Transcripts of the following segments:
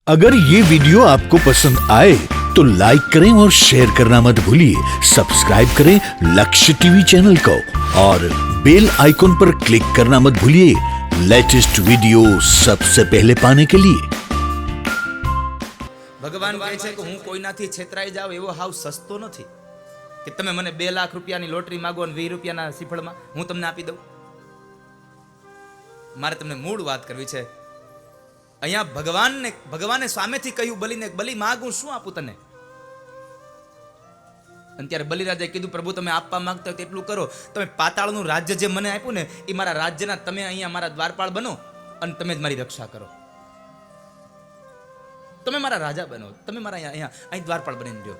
अगर ये वीडियो आपको पसंद आए तो लाइक करें और शेयर करना मत भूलिए। सब्सक्राइब करें लक्ष्य टीवी चैनल को और बेल आइकॉन पर क्लिक करना मत भूलिए लेटेस्ट वीडियो सबसे पहले पाने के लिए। ભગવાન કહે છે કે હું કોઈનાથી છેતરાઈ જાવ એવો હાવ સસ્તો નથી કે તમે મને 2 લાખ રૂપિયાની લોટરી માગો અને 20 રૂપિયાના શ્રીફળમાં હું તમને આપી દઉં। મારે તમને મૂળ વાત કરવી છે। અહીંયા ભગવાને સામેથી કહ્યું બલિને, બલિ માગ હું શું આપું તને? અને ત્યારે બલિરાજાએ કીધું, પ્રભુ તમે આપવા માંગતા હોય તેટલું કરો। તમે પાતાળનું રાજ્ય જે મને આપ્યું ને એ મારા રાજ્યના તમે અહીંયા મારા દ્વારપાળ બનો અને તમે જ મારી રક્ષા કરો। તમે મારા રાજા બનો, તમે મારા અહીં દ્વારપાળ બનીને રહ્યો।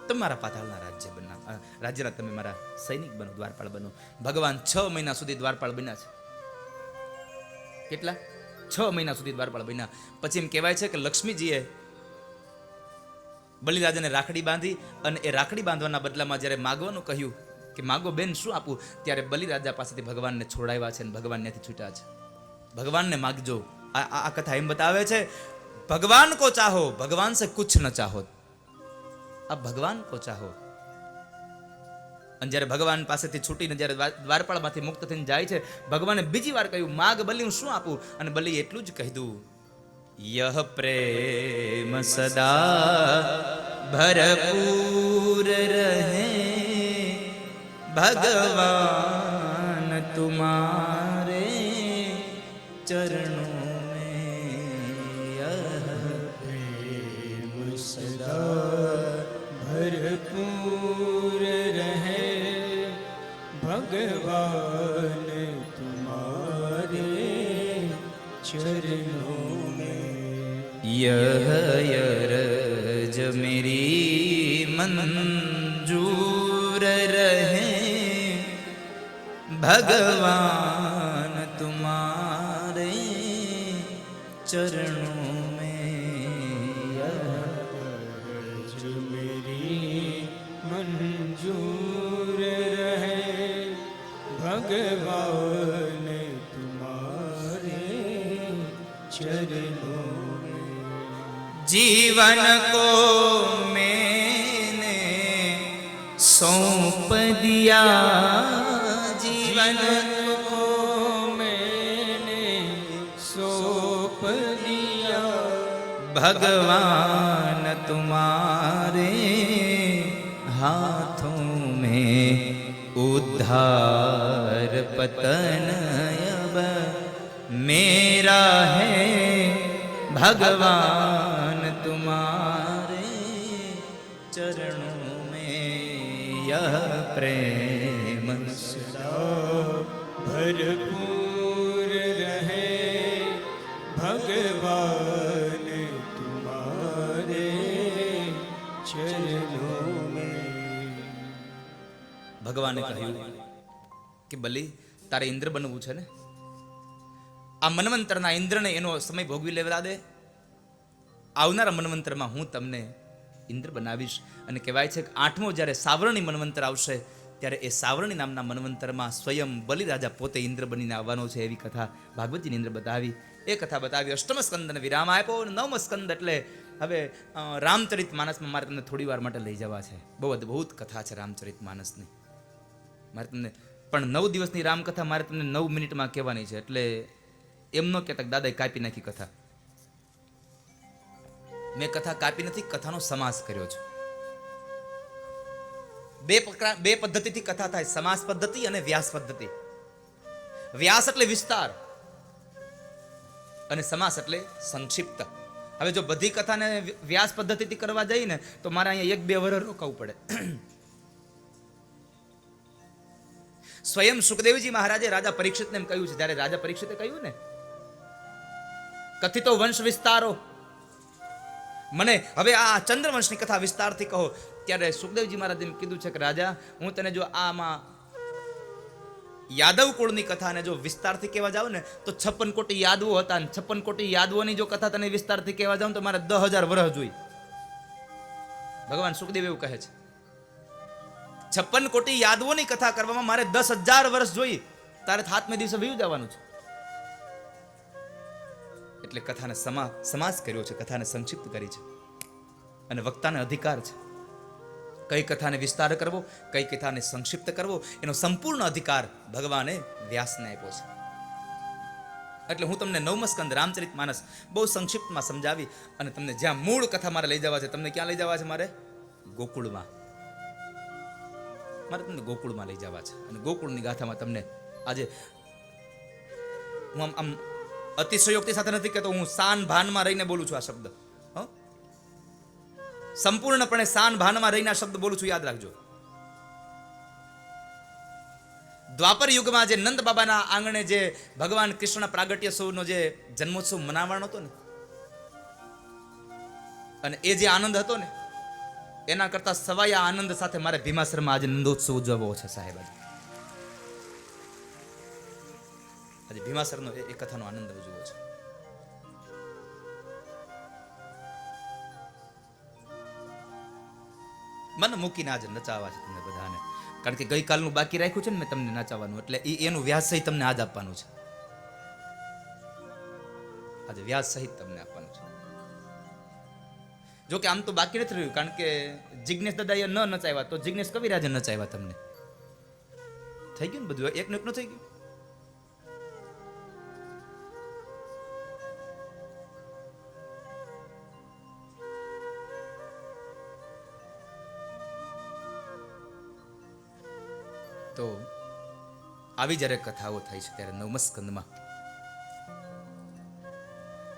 તમે મારા પાતાળના રાજ્યના તમે મારા સૈનિક બનો, દ્વારપાળ બનો। ભગવાન 6 મહિના સુધી દ્વારપાળ બન્યા છે। કેટલા? 6 મહિના સુધી દ્વારપાળ બન્યા। પછી એમ કહેવાય છે કે લક્ષ્મીજીએ બલિરાજાને રાખડી બાંધી અને એ રાખડી બાંધવાના બદલામાં જ્યારે માગવાનું કહ્યું કે માગો બેન શું આપું, ત્યારે બલિરાજા પાસેથી ભગવાનને છોડાવ્યા છે અને ભગવાન ત્યાંથી છૂટ્યા છે। ભગવાનને માગજો। આ કથા એમ બતાવે છે, ભગવાન કો ચાહો, ભગવાન સે કુછ ન ચાહો, આપ ભગવાન કો ચાહો। અને જ્યારે ભગવાન પાસેથી છૂટીને જ્યારે દ્વારપાળમાંથી મુક્ત થઈને જાય છે, ભગવાને બીજી વાર કહ્યું માગ બલિ હું શું આપું? અને બલિ એટલું જ કીધું, યહ પ્રેમ સદા ભરપૂર રહે, भगवान तुम्हारे चरणों में यह प्रेम सदा भरपूर रहे, भगवान तुम्हारे चरणों में यह यरज मेरी मंजूर रहे, भगवान तुम्हारे चरणों में यह मेरी मंजूर रहे, भगवान तुम्हारे चरणों में। जीवन को मैंने सौंप दिया, जीवन को मैंने सौंप दिया, भगवान तुम्हारे हाथों में उद्धार पतन अब मेरा है, भगवान तुम्हारे चरणों में यह प्रेम सदा भरपूर रहे, भगवान तुम्हारे चरणों में। ભગવાને કહ્યું કે બલિ તારે ઇન્દ્ર બનવું છે ને, આ મન્વંતરના ઇન્દ્રને એનો સમય ભોગવી લેવા દે। આવનારા મન્વંતરમાં હું તમને ઇન્દ્ર બનાવીશ। અને કહેવાય છે કે 8મો જ્યારે સાવરણી મન્વંતર આવશે ત્યારે એ સાવરણી નામના મન્વંતરમાં સ્વયં બલિરાજા પોતે ઇન્દ્ર બનીને આવવાનો છે। એવી કથા ભાગવતજીની અંદર બતાવી। એ કથા બતાવી, 8મ સ્કંદને વિરામ આપ્યો। 9મો સ્કંદ એટલે હવે રામચરિત માનસમાં મારે તમને થોડી વાર માટે લઈ જવા છે। બહુ અદ્ભુત કથા છે રામચરિત માનસની। મારે તમને પણ 9 દિવસની રામકથા મારે તમને 9 મિનિટમાં કહેવાની છે, એટલે એમ ન કહેતા કે દાદાએ કાપી નાખી કથા। મેં કથા કાપી નથી, કથાનો સમાસ કર્યો છે। બે પદ્ધતિથી કથા થાય, સમાસ પદ્ધતિ અને વ્યાસ પદ્ધતિ। વ્યાસ એટલે વિસ્તાર અને સમાસ એટલે સંક્ષિપ્ત। હવે જો બધી કથાને વ્યાસ પદ્ધતિથી કરવા જઈએ ને તો મારે અહીંયા 1-2 વર્ષ રોકાવું પડે। સ્વયં સુખદેવજી મહારાજે રાજા પરીક્ષિતને એમ કહ્યું છે, જ્યારે રાજા પરીક્ષિતે કહ્યું ને કથિતો વંશ વિસ્તારો, મને હવે આ ચંદ્રવંશની કથા વિસ્તારથી કહો, ત્યારે સુખદેવજી મહારાજે એમ કીધું છે કે રાજા હું તને જો આમાં યાદવ કુળની કથાને જો વિસ્તારથી કહેવા જાવ ને તો 56 કોટી યાદવો હતા, 56 કોટી યાદવોની જો કથા તને વિસ્તારથી કહેવા જાવ તો મારે 10,000 વર્ષ જોઈએ। ભગવાન સુખદેવ એવું કહે છે 56 કોટી યાદવોની કથા કરવામાં મારે 10,000 વર્ષ જોઈ, તારે હાથમે દિવસે વયું જવાનું છે. એટલે કથાને સમાસ કર્યો છે, કથાને સંક્ષિપ્ત કરી છે. અને વક્તાને અધિકાર છે કઈ કથાને વિસ્તાર કરવો, કઈ કથાને સંક્ષિપ્ત કરવો, એનો સંપૂર્ણ અધિકાર ભગવાને વ્યાસને આપ્યો છે. એટલે હું તમને નવમ સ્કંદ રામચરિતમાનસ બહુ સંક્ષિપ્તમાં સમજાવી અને તમને જ્યાં મૂળ કથા મારે લઈ જવા છે, તમને ક્યાં લઈ જવા છે? મારે ગોકુળમાં, મારે તમને ગોકુળમાં લઈ જવા છે. અને ગોકુળની ગાથામાં તમને આજે હું આમ અતિશયોક્તિ સાથે નથી કહેતો, હું શાન ભાનમાં રહીને બોલું છું આ શબ્દ. સંપૂર્ણપણે શાન ભાનમાં રહીને આ શબ્દ બોલું છું, યાદ રાખજો. દ્વાપર યુગમાં જે નંદ બાબાના આંગણે જે ભગવાન કૃષ્ણ પ્રાગટ્યોત્સવનો જે જન્મોત્સવ મનાવવાનો હતો ને, અને એ જે આનંદ હતો ને, એના કરતા સવાયા આનંદ સાથે મારે ભીમાસરમાં આજે નંદોત્સવ ઉજવવો છે સાહેબ. આજે ભીમાસરનો એ કથાનો આનંદ ઉજવવો છે. મન મૂકીને આજે નચાવવા છે તમને બધાને, કારણ કે ગઈકાલનું બાકી રાખ્યું છે ને મેં તમને નચાવવાનું, એટલે એનું વ્યાસ સહિત તમને આજ આપવાનું છે. આજે વ્યાસ સહિત તમને આપવાનું છે. જો કે આમ તો બાકી નથી રહ્યું, કારણ કે જિજ્ઞેશ દાદાએ ન નચાવ્યા તો જિજ્ઞેશ કવિરાજે નચાવ્યા. તમને થઈ ગયું ને બધું, એકનું એકનું થઈ ગયું. તો આવી જ્યારે કથાઓ થાય છે ત્યારે નવમ સ્કંદમાં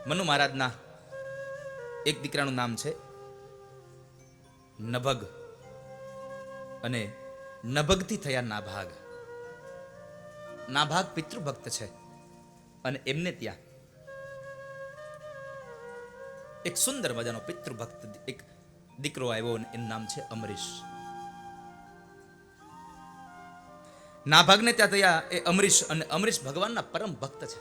મનુ મહારાજના એક દીકરાનું નામ છે નભગ, અને નભગથી થયા નાભાગ. નાભાગ પિતૃભક્ત છે, અને એમને ત્યાં એક સુંદર મજાનો પિતૃભક્ત એક દીકરો આવ્યો, અને એનું નામ છે અમરીશ. નાભાગને ત્યાં થયા એ અમરીશ, અને અમરીશ ભગવાનના પરમ ભક્ત છે.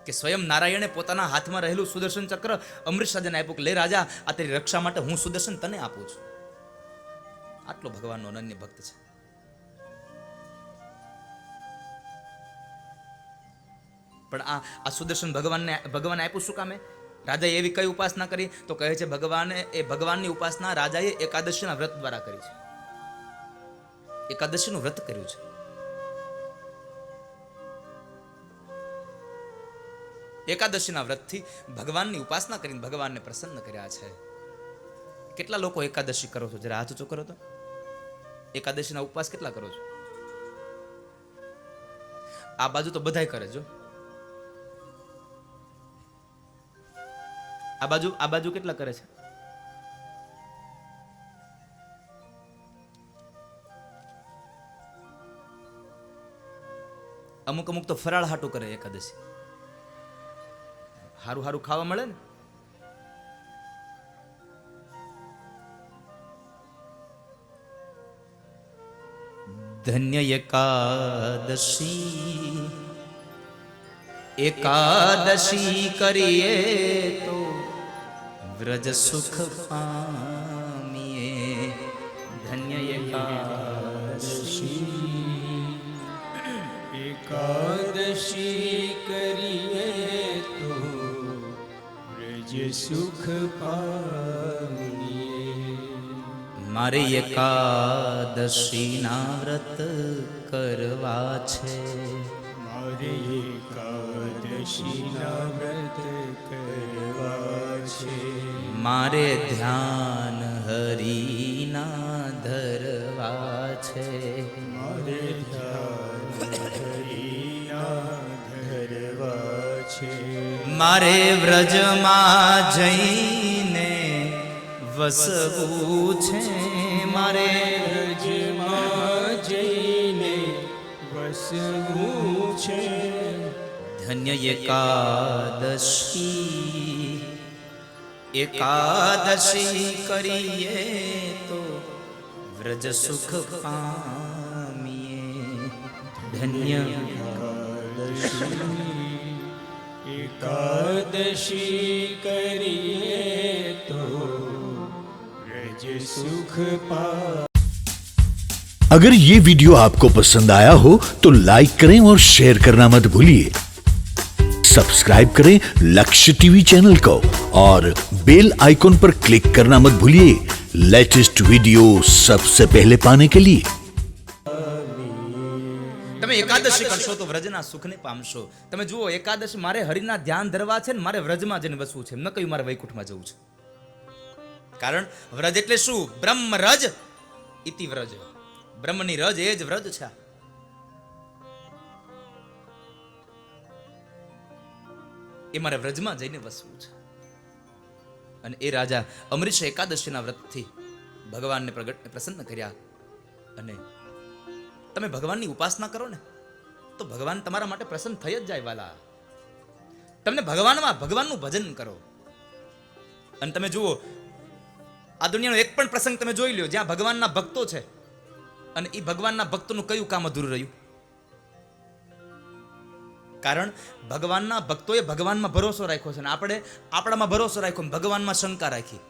કે સ્વયં નારાયણે પોતાના હાથમાં રહેલું સુદર્શન ચક્ર અમરીશ રાજાને આપ્યું કે લે રાજા, આ તારી રક્ષા માટે હું સુદર્શન તને આપું છું. આટલો ભગવાનનો અનન્ય ભક્ત છે. પણ આ સુદર્શન ભગવાને આપ્યું શું કામે? રાજાએ એવી કઈ ઉપાસના કરી? તો કહે છે ભગવાનની ઉપાસના રાજાએ એકાદશીના વ્રત દ્વારા કરી છે. એકાદશીનું વ્રત કર્યું છે. એકાદશીના વ્રતથી ભગવાનની ઉપાસના કરીને ભગવાનને પ્રસન્ન કર્યા છે. કેટલા લોકો એકાદશી કરો છો? જરા હાથ ઊંચો કરો તો. એકાદશીના ઉપવાસ કેટલા કરો છો? આ બાજુ તો બધાય કરે જો. આ બાજુ કેટલા કરે છે? અમુક તો ફરાળ હાટું કરે એકાદશી. હારું હારું ખાવા મળે ને. ધન્ય એકાદશી કરીએ તો વ્રજ સુખ પામીએ. ધન્ય એકાદશી કરીએ તો વ્રજ સુખ પામીએ. મારે એકાદશીના વ્રત કરવા છે. મારે એકાદશીના વ્રત કરવા છે. મારે ધ્યાન હરિના ધરવા છે. મારે ધ્યાન હરિના ધરવા છે. મારે વ્રજમાં જઈને વસવું છે. મારે વ્રજમાં જઈને વસવું છે. ધન્ય એકાદશી કરીએ તો વ્રજ સુખ પામીએ. ધન્ય એકાદશી કરીએ તો વ્રજ ब्रज सुख पा। अगर ये वीडियो आपको पसंद आया हो तो लाइक करें और शेयर करना मत भूलिए। सब्सक्राइब करें लक्ष्य टीवी चैनल को और बेल आइकॉन पर क्लिक करना मत भूलिए लेटेस्ट वीडियो सबसे पहले पाने के लिए। તમે એકાદશી કરશો તો વ્રજના સુખને પામશો. તમે જુઓ, એકાદશી મારે હરિના ધ્યાન ધરવા છે ને મારે વ્રજમાં જઈને વસવું છે, ન કહ્યું મારે વૈકુંઠમાં જવું છે. કારણ વ્રજ એટલે શું? બ્રહ્મ રજ ઇતિ વ્રજ. બ્રહ્મની રજ એ જ વ્રજ છે. એ મારે વ્રજમાં જઈને વસવું છે. અને એ રાજા અમરીશ એકાદશીના વ્રતથી ભગવાનને પ્રસન્ન કર્યા. અને તમે ભગવાનની ઉપાસના કરો ને તો ભગવાન તમારા માટે પ્રસન્ન થઈ જ જાય વાલા. તમને ભગવાનનું ભજન કરો. અને તમે જુઓ, આ દુનિયાનો એક પણ પ્રસંગ તમે જોઈ લ્યો જ્યાં ભગવાનના ભક્તો છે અને એ ભગવાનના ભક્તોનું કયું કામ અધૂરું રહ્યું? કારણ ભગવાનના ભક્તોએ ભગવાનમાં ભરોસો રાખ્યો છે અને આપણે આપણામાં ભરોસો રાખ્યો, ભગવાનમાં શંકા રાખી.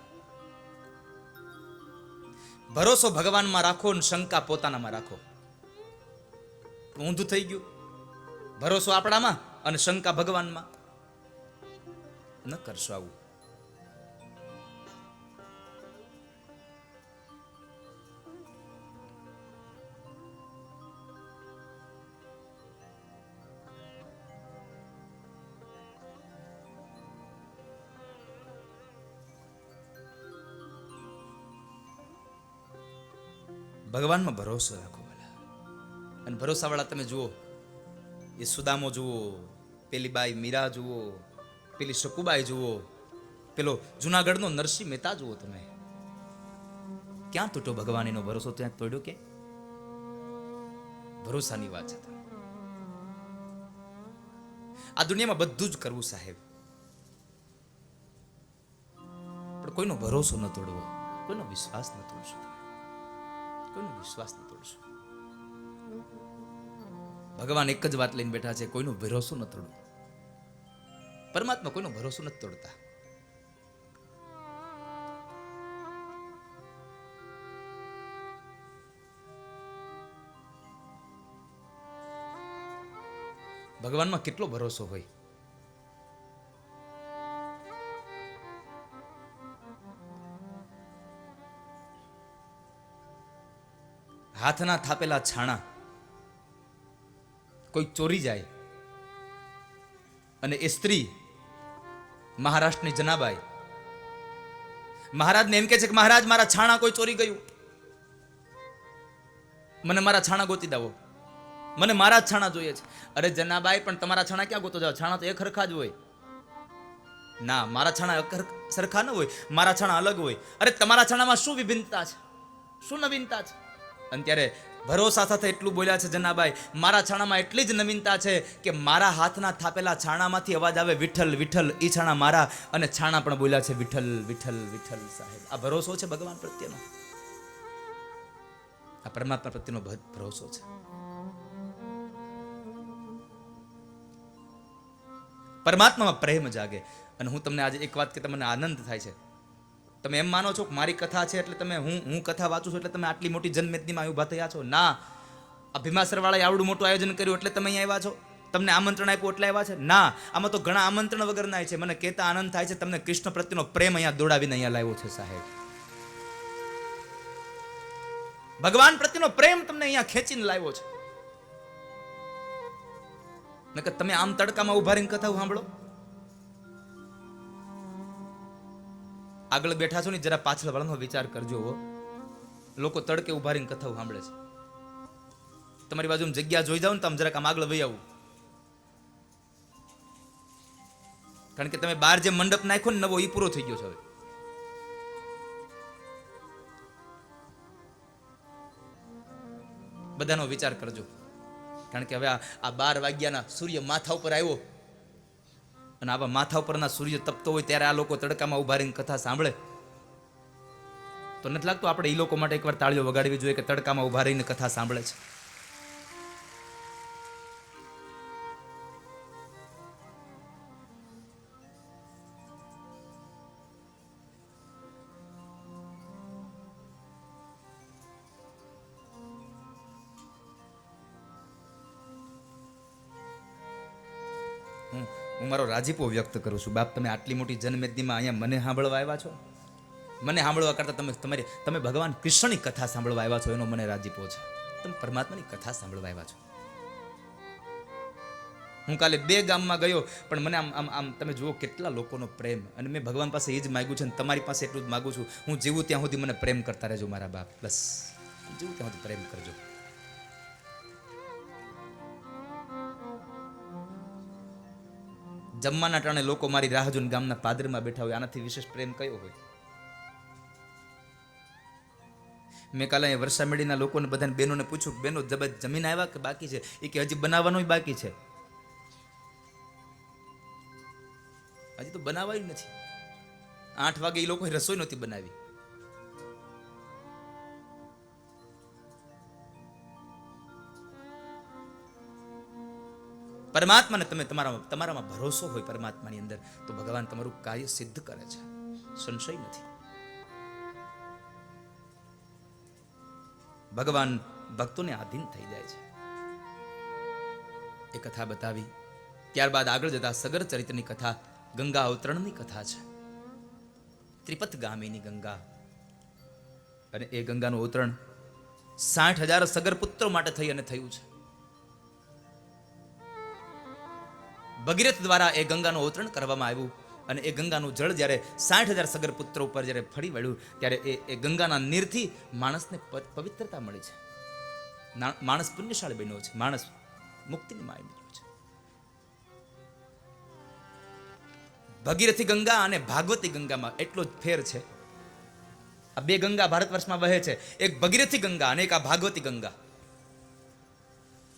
ભરોસો ભગવાનમાં રાખો અને શંકા પોતાનામાં રાખો. ઊંધું થઈ ગયું. ભરોસો આપણામાં અને શંકા ભગવાનમાં. ન કરશો આવું. ભગવાનમાં ભરોસો રાખો. અને ભરોસાવાળા તમે જુઓ, એ સુદામો જુઓ, પેલી બાઈ મીરા જુઓ, પેલી શકુબાઈ જુઓ, પેલો જુનાગઢનો નરસિંહ મહેતા જુઓ. તમે ક્યાં તૂટ્યો ભગવાન એનો ભરોસો? ત્યાં તોડ્યો કે? ભરોસાની વાત છે. આ દુનિયામાં બધું જ કરવું સાહેબ, પણ કોઈનો ભરોસો ન તોડવો, કોઈનો વિશ્વાસ ન તોડશો. કોઈનો વિશ્વાસ ન તોડશો. ભગવાન એક જ વાત લઈને બેઠા છે, કોઈનો ભરોસો ન તોડો. પરમાત્મા કોઈનો ભરોસો નથી તોડતા. ભગવાનમાં કેટલો ભરોસો હોય. હાથના થાપેલા છાણા કોઈ ચોરી જાય અને એ સ્ત્રી મહારાષ્ટ્રની જનાબાઈ મહારાજને એમ કે છે કે મહારાજ, મારા છાણા કોઈ ચોરી ગયું, મને મારા છાણા ગોતી દાવો, મને મારા જ છાણા જોઈએ છે. અરે જનાબાઈ, પણ તમારા છાણા ક્યાં ગોતો જાવ? છાણા તો એક સરખા જ હોય. ના, મારા છાણા સરખા ન હોય, મારા છાણા અલગ હોય. અરે તમારા છાણામાં શું વિભિન્નતા છે, શું નવીનતા છે? અને ત્યારે ભરોસા સાથે એટલું બોલ્યા છે જનાબાઈ, મારા છાણામાં એટલી જ નવીનતા છે કે મારા હાથના થાપેલા છાણામાંથી અવાજ આવે વિઠ્ઠલ વિઠ્ઠલ. એ છાણા મારા, અને છાણા પણ બોલ્યા છે વિઠ્ઠલ વિઠ્ઠલ વિઠ્ઠલ. સાહેબ, આ ભરોસો છે ભગવાન પ્રત્યેનો, આ પરમાત્મા પ્રત્યેનો ભરોસો છે. પરમાત્મામાં પ્રેમ જાગે. અને હું તમને આજે એક વાત કે તમને આનંદ થાય છે. તમે એમ માનો છો કે મારી કથા છે એટલે તમે હું કથા વાંચું છું એટલે તમે આટલી મોટી જનમેદનીમાં ઉભા થયા છો? ના, આ ભીમાસરવાળાએ આવડું મોટું આયોજન કર્યું એટલે તમે અહીંયા આવ્યા છો? તમને આમંત્રણ આપ્યું એટલે આવ્યા છે? ના, આમાં તો ઘણા આમંત્રણ વગરના છે. મને કહેતા આનંદ થાય છે તમને કૃષ્ણ પ્રત્યેનો પ્રેમ અહીંયા દોડાવીને અહીંયા લાવ્યો છે સાહેબ. ભગવાન પ્રત્યેનો પ્રેમ તમને અહીંયા ખેંચીને લાવ્યો છે. નકર તમે આમ તડકામાં ઉભા રહીને કથા સાંભળો. આગળ બેઠા છો ને, જરા પાછળ વાળાનો વિચાર કરજો. લોકો તડકે ઉભા રહીને કથાઓ સાંભળે છે. તમારી બાજુમાં જગ્યા જોઈ જાવ ને, તમે જરાક આમ આગળ વહી આવું. કારણ કે તમે બહાર જે મંડપ નાખ્યો ને નવો, એ પૂરો થઈ ગયો છે હવે. બધાનો વિચાર કરજો. કારણ કે હવે આ 12 વાગ્યાના સૂર્ય માથા ઉપર આવ્યો, અને આવા માથા ઉપરના સૂર્ય તપતો હોય ત્યારે આ લોકો તડકામાં ઉભા રહીને કથા સાંભળે તો નથી લાગતું આપણે એ લોકો માટે એકવાર તાળીઓ વગાડવી જોઈએ કે તડકામાં ઉભા રહીને કથા સાંભળે છે. હું મારો રાજીપો વ્યક્ત કરું છું. બાપ, તમે આટલી મોટી જનમેદનીમાં અહીંયા મને સાંભળવા આવ્યા છો. મને સાંભળવા કરતાં તમે ભગવાન કૃષ્ણની કથા સાંભળવા આવ્યા છો, એનો મને રાજીપો છે. તમે પરમાત્માની કથા સાંભળવા આવ્યા છો. હું કાલે 2 ગામમાં ગયો, પણ મને આમ તમે જુઓ કેટલા લોકોનો પ્રેમ, અને મેં ભગવાન પાસે એ જ માગ્યું છે, અને તમારી પાસે એટલું જ માગું છું. હું જીવું ત્યાં સુધી મને પ્રેમ કરતા રહેજો મારા બાપ. બસ જીવું ત્યાં સુધી પ્રેમ કરજો. જમવાના ટાણે લોકો મારી રાહ જોઈને ગામના પાદરમાં બેઠા હોય, આનાથી વિશેષ પ્રેમ કયો હોય? મેં કાલે અહીંયા વર્ષામેડીના લોકોને બધાને બહેનોને પૂછ્યું, બહેનો જમીન આવ્યા કે બાકી છે? એ કે હજી બનાવવાનું બાકી છે, હજી તો બનાવાયું નથી. 8 વાગે એ લોકોએ રસોઈ નહોતી બનાવી. પરમાત્માને તમે તમારામાં ભરોસો હોય પરમાત્માની અંદર, તો ભગવાન તમારું કાર્ય સિદ્ધ કરે છે, સંશય નથી. ભગવાન ભક્તોને આધીન થઈ જાય છે. એ કથા બતાવી. ત્યારબાદ આગળ જતા સગર ચરિત્રની કથા, ગંગા અવતરણની કથા છે. ત્રિપથ ગામીની ગંગા, અને એ ગંગાનું અવતરણ 60,000 સગર પુત્રો માટે થઈ અને થયું છે. ભગીરથ દ્વારા એ ગંગાનું અવતરણ કરવામાં આવ્યું, અને એ ગંગાનું જળ જ્યારે 60,000 સગર પુત્રો ઉપર જ્યારે ફરી વળ્યું, ત્યારે એ ગંગાના નીરથી માણસને પવિત્રતા મળી છે. માણસ પુણ્યશાળી બન્યો છે, માણસ મુક્તિની માય બન્યો છે. ભગીરથી ગંગા અને ભાગવતી ગંગામાં એટલો જ ફેર છે. આ 2 ગંગા ભારત વર્ષમાં વહે છે, એક ભગીરથી ગંગા અને એક આ ભાગવતી ગંગા.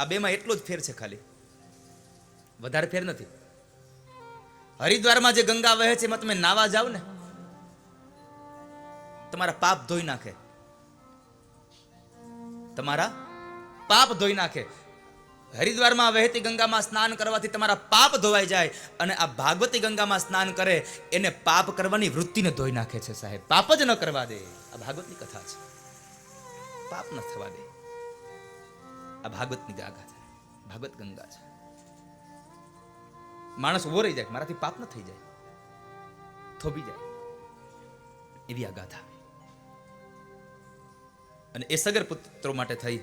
આ 2માં એટલો જ ફેર છે, ખાલી વધારે ફેર નથી. હરિદ્વારમાં જે ગંગા વહે છે, એમાં તમે નાવા જાવ ને, તમારા પાપ ધોઈ નાખે, તમારા પાપ ધોઈ નાખે. હરિદ્વારમાં વહેતી ગંગામાં સ્નાન કરવાથી તમારા પાપ ધોવાઈ જાય, અને આ ભાગવતી ગંગામાં સ્નાન કરે એને પાપ કરવાની વૃત્તિને ધોઈ નાખે છે. સાહેબ, પાપ જ ન કરવા દે. આ ભાગવતની કથા છે, પાપ ન થવા દે. આ ભાગવતની ગાથા છે, ભાગવત ગંગા છે. માણસ ઉભો રહી જાય, મારાથી પાપ ન થઈ જાય, થોભી જાય, એવી આ ગાથા. અને એ સગર પુત્રો માટે થઈ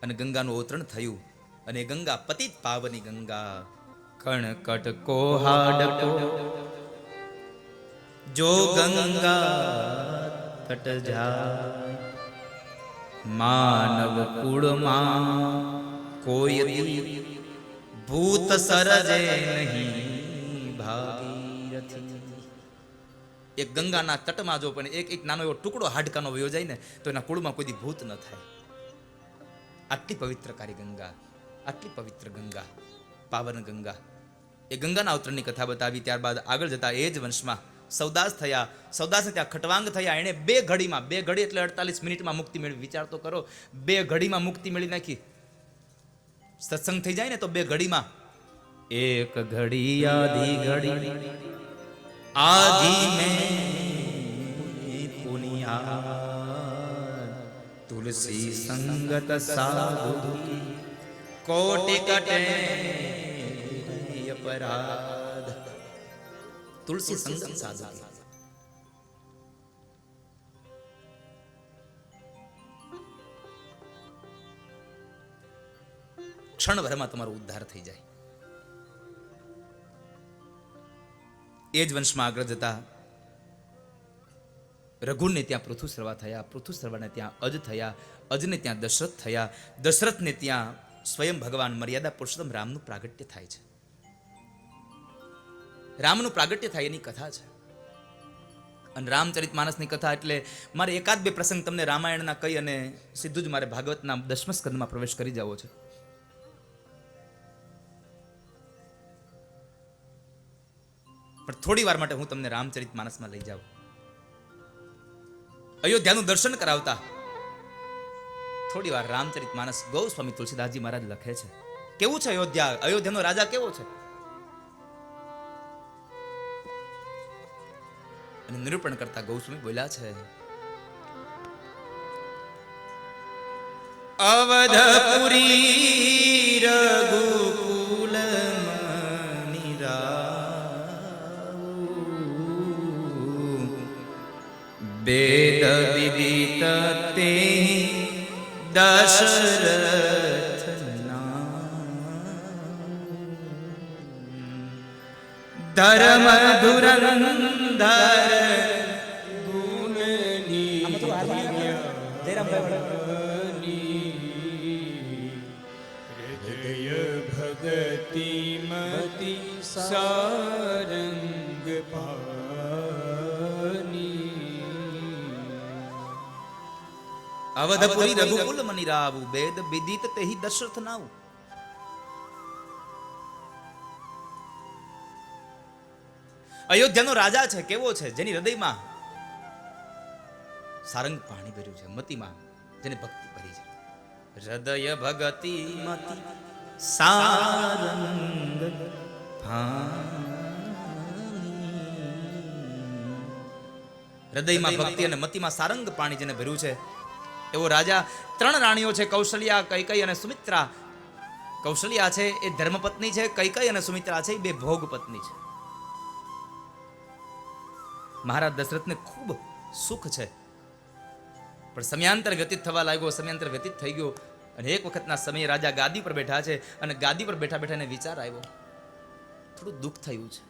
અને ગંગાનું અવતરણ થયું, અને ગંગા પતિત પાવની ગંગા. કણકટ કોહાડકો જો ગંગા તટ જાય, માનવ કુળમાં કોઈ ભૂત સરજે નહીં ભાગીરથી. એક ગંગાના તટમાં જો પણ એક નાનો એવો ટુકડો હાડકાનો વયો જાય ને, તો એના કુળમાં કોઈ ભૂત ન થાય. આટલી પવિત્રકારી ગંગા, આટલી પવિત્ર ગંગા, પાવન ગંગા. એ ગંગાના અવતરણની કથા બતાવી. ત્યારબાદ આગળ જતા એ જ વંશમાં સૌદાસ થયા. સૌદાસને ત્યાં ખટવાંગ થયા. એણે 2 ઘડીમાં, 2 ઘડી એટલે 48 મિનિટમાં મુક્તિ મેળવી. વિચાર તો કરો, 2 ઘડીમાં મુક્તિ મેળવી નાખી. સત્સંગ થઈ જાય ને તો 2 ઘડીમાં. એક ઘડી આધી ઘડી આધી મેં પુનિયા, તુલસી સંગત સાધુ કોટી કટે અપરાધ. તુલસી સંગત સાધુ, ક્ષણભરમાં તમારો ઉદ્ધાર થઈ જાય. એ જ વંશમાં આગળ જતા રઘુને ત્યાં પૃથુસર્વા થયા. પૃથુસર્વાને ત્યાં અજ થયા. અજને ત્યાં દશરથ થયા. દશરથને ત્યાં સ્વયં ભગવાન મર્યાદા પુરુષોત્તમ રામનું પ્રાગટ્ય થાય છે. રામનું પ્રાગટ્ય થાય એની કથા છે. અને રામચરિત માનસની કથા એટલે મારે 1-2 પ્રસંગ તમને રામાયણના કહી અને સીધું જ મારે ભાગવતના 10મા સ્કંદમાં પ્રવેશ કરી જવો છે. પણ થોડી વાર માટે હું તમને રામચરિત માનસમાં લઈ જાઉં. અયોધ્યાનું દર્શન કરાવતા થોડી વાર રામચરિત માનસ ગોસ્વામી તુલસીદાસજી મહારાજ લખે છે. કેવું છે અયોધ્યા? અયોધ્યાનો રાજા કેવો છે? અને નિરૂપણ કરતા ગોસ્વામી બોલ્યા છે, અવધપુરી રઘુકુલ મનિરા દશરથના ધર્મ ધુરંધર હૃદય ભગતિ મતિ સારંગ પાની અવધપુરી રઘુકુલ મની રાવું વેદ વિદિત તેહી દશરથ નાવું. અયોધ્યાનો રાજા છે, કેવો છે? જેની હૃદયમાં સારંગ પાણી ભર્યું છે, મતિમાં જેને ભક્તિ ભરી છે. હૃદય ભગતિ મતિ સારંગ હૃદયમાં ભક્તિ અને મતિમાં સારંગ પાણી જેને ભર્યું છે એવો રાજા. 3 રાણીઓ છે, કૌશલ્યા, કૈકેયી અને સુમિત્રા. કૌશલ્યા છે એ ધર્મપત્ની છે, કૈકેયી અને સુમિત્રા છે એ 2 ભોગ પત્ની છે. મહારાજ દશરથને ખૂબ સુખ છે, પણ સમયાંતર વ્યતીત થવા લાગ્યો. સમયાંતર વ્યતીત થઈ ગયો અને એક વખતના સમયે રાજા ગાદી પર બેઠા છે અને ગાદી પર બેઠા બેઠા એને વિચાર આવ્યો, થોડું દુઃખ થયું છે.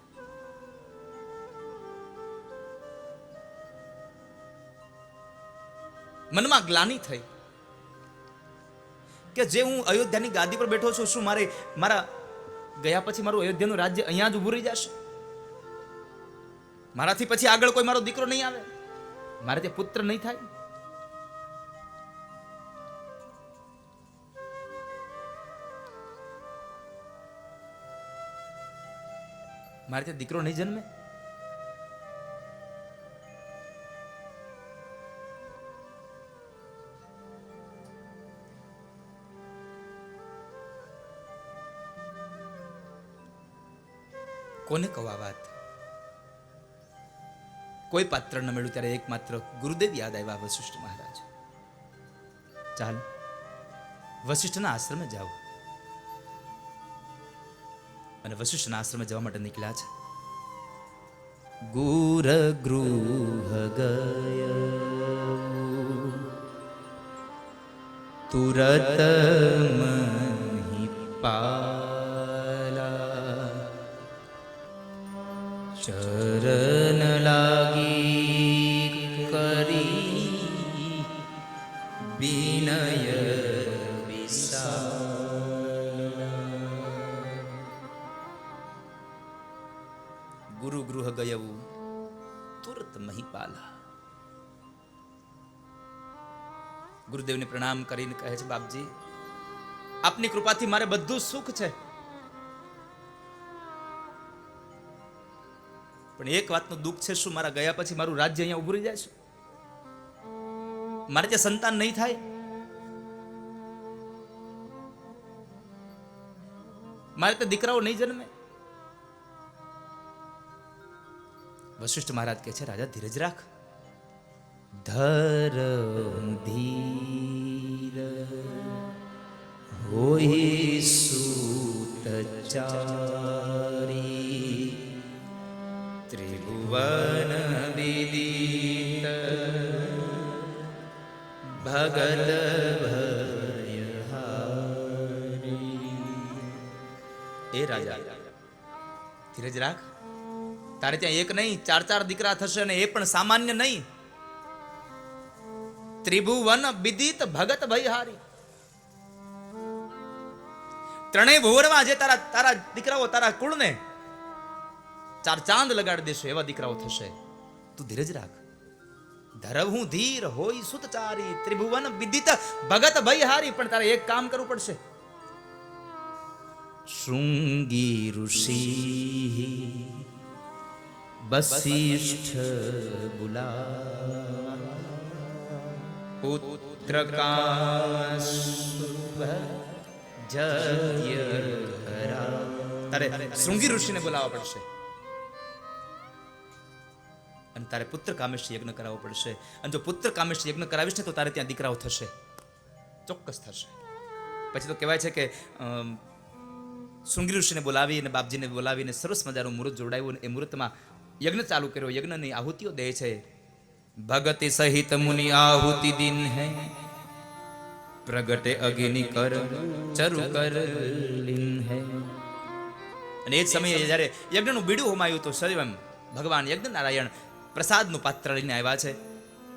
મનમાં ગ્લાનિ થઈ કે જે હું અયોધ્યાની ગાદી પર બેઠો છું, શું મારા ગયા પછી મારું અયોધ્યાનું રાજ્ય અહીંયા જ ઊભું રહી જશે? મારાથી પછી આગળ કોઈ મારો દીકરો નહીં આવે? મારે ત્યાં પુત્ર નહીં થાય? મારે ત્યાં દીકરો નહીં જન્મે? કોને કહું આ વાત? કોઈ પાત્ર ન મળ્યું ત્યારે એકમાત્ર ગુરુદેવ યાદ આવ્યા, વશિષ્ઠ મહારાજ. ચાલ વશિષ્ઠના આશ્રમે જાઓ. અને વશિષ્ઠના આશ્રમે જવા માટે નીકળ્યા છે. ગુર ગૃહ ગય તુરત મહિપાલા ચરણ લાગી કરી વિનય ગુરુ ગૃહ ગયવું તુરત મહિપાલા. ગુરુદેવને પ્રણામ કરીને કહે છે, બાપજી આપની કૃપાથી મારે બધું સુખ છે, પણ એક વાતનું દુઃખ છે. શું મારા ગયા પછી મારું રાજ્ય અહીંયા ઉભું રહી જાય છે? મારે ત્યાં સંતાન નહીં થાય? મારે ત્યાં દીકરાઓ નહીં જન્મે? વશિષ્ઠ મહારાજ કહે છે, રાજા ધીરજ રાખ. ધર ધીર હોય સૂતચારી ત્રિભુવન વિદિત ભગત ભયહારી. એ રાજા ધીરજ રાખ. તારે ત્યાં એક નહીં 4 દીકરા થશે, અને એ પણ સામાન્ય નહીં. ત્રિભુવન વિદિત ભગત ભયહારી. 3 ભુવનમાં જે તારા દીકરાઓ તારા કુળને 4 ચાંદ લગાડી દેશો એવા દીકરાઓ થશે. તું ધીરજ રાખ. ધરવું ધીર હોય સુતચારી ત્રિભુવન વિદિત ભગત ભયહારી. પણ તારે એક કામ કરવું પડશે. શૃંગી ઋષિ વશિષ્ઠ બુલા પુત્ર તારે શૃંગી ઋષિને બોલાવવા પડશે અને તારે પુત્ર કામેશ યજ્ઞ કરાવવો પડશે. અને જો પુત્ર કામેશ યજ્ઞ કરાવીશ ને તો તારે ત્યાં દીકરાઓ થશે, ચોક્કસ થશે. પછી તો કહેવાય છે કે શૃંગી ઋષિને બોલાવી અને બાપજીને બોલાવીને સરસ મજાનું મુહૂર્ત જોડાયું. એ મુહૂર્તમાં યજ્ઞ ચાલુ કર્યો. યજ્ઞની આહુતિઓ દે છે. ભગતિ સહિત મુનિ આહુતિ દિન હૈ પ્રગટે અગ્નિ કર ચરુ કર લીન હે. અને એ જ સમયે જ્યારે યજ્ઞનું બીડું હોમાયું તો સ્વયં ભગવાન યજ્ઞ નારાયણ પ્રસાદનું પાત્ર લઈને આવ્યા છે.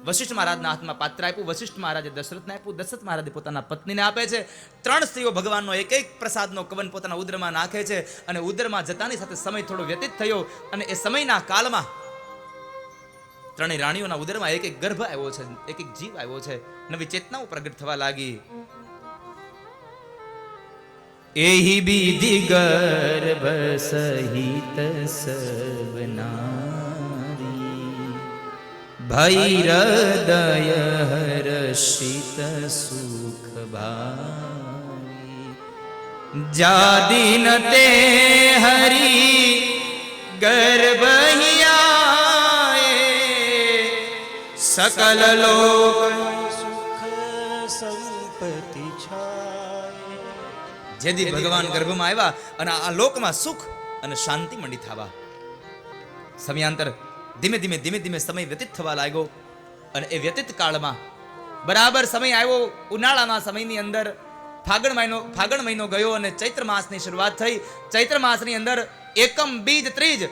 વશિષ્ઠ મહારાજના હાથમાં પાત્ર આપ્યું. વશિષ્ઠ મહારાજે દશરથને આપ્યું. દશરથ મહારાજે પોતાના પત્નીને આપે છે. 3 સ્ત્રીઓ ભગવાનનો એક એક પ્રસાદનો કવન પોતાના ઉદરમાં નાખે છે. અને ઉદરમાં જતાની સાથે સમય થોડો વ્યતીત થયો અને એ સમયના કાળમાં 3 રાણીઓના ઉદરમાં એક એક ગર્ભ આવ્યો છે, એક એક જીવ આવ્યો છે. નવી ચેતનાઓ પ્રગટ થવા લાગી. એહી બીધી ગર્ભ સહિત સબનારી ભઈ હૃદય હર્ષિત સુખ ભારી જાદિન તે હરી ગર્ભહિયાએ સકલ લોક સુખ સંપત્તિ છાય. જેથી ભગવાન ગર્ભમાં આવ્યા અને આ લોકમાં સુખ અને શાંતિ મંડી થવા. સમયાંતર ધીમે ધીમે સમય વ્યતીત થવા લાગ્યો. અને એ વ્યતીત કાળમાં બરાબર સમય આવ્યો ઉનાળાના સમયની અંદર ફાગણ મહિનો ગયો અને ચૈત્ર માસની શરૂઆત થઈ. ચૈત્ર માસની અંદર એકમ બીજ ત્રીજ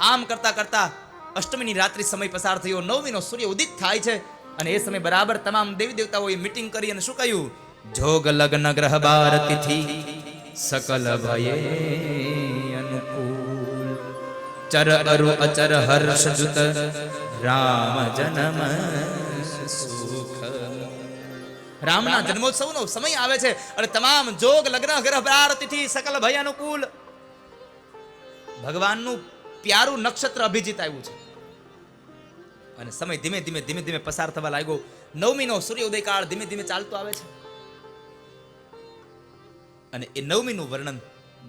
આમ કરતા કરતા અષ્ટમીની રાત્રિ સમય પસાર થયો. નવમીનો સૂર્ય ઉદિત થાય છે. અને એ સમય બરાબર તમામ દેવી દેવતાઓએ મીટિંગ કરી અને શું કહ્યું? જોગ લગ્ન ગ્રહ બાર તિથિ સકલ ભયે અનુકૂળ ચર અરુ અચર હર્ષ જુત રામ જન્મ સુખ. રામના જન્મોત્સવનો સમય આવે છે અને તમામ જોગ લગ્ન ગ્રહ બાર તિથિ સકલ ભય અનુકૂળ. ભગવાનનું પ્યારું નક્ષત્ર અભિજીત આવ્યું છે અને સમય ધીમે ધીમે પસાર થવા લાગ્યો. નવમીનો સૂર્યોદય કાળ ધીમે ધીમે ચાલતો આવે છે. અને એ નવમીનું વર્ણન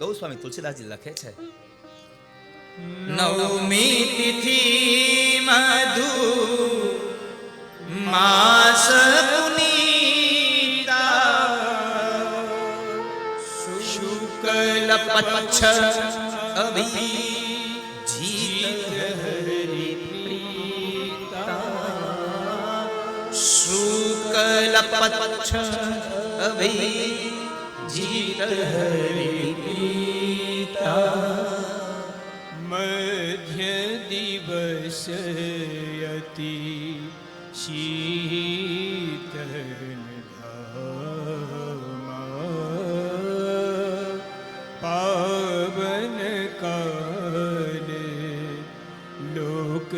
ગૌસ્વામી તુલસીદાસજી લખે છે. નવમી તિથિ મધુ માસ પુનીતા શુક્લ પચ્છ અભિજીત હરિ પ્રીતા શુક્લ પચ્છ અભિજીત હરિ પ્રીતા મધ્ય દિવસ યતિ શીતલ પાવન કાલે લોક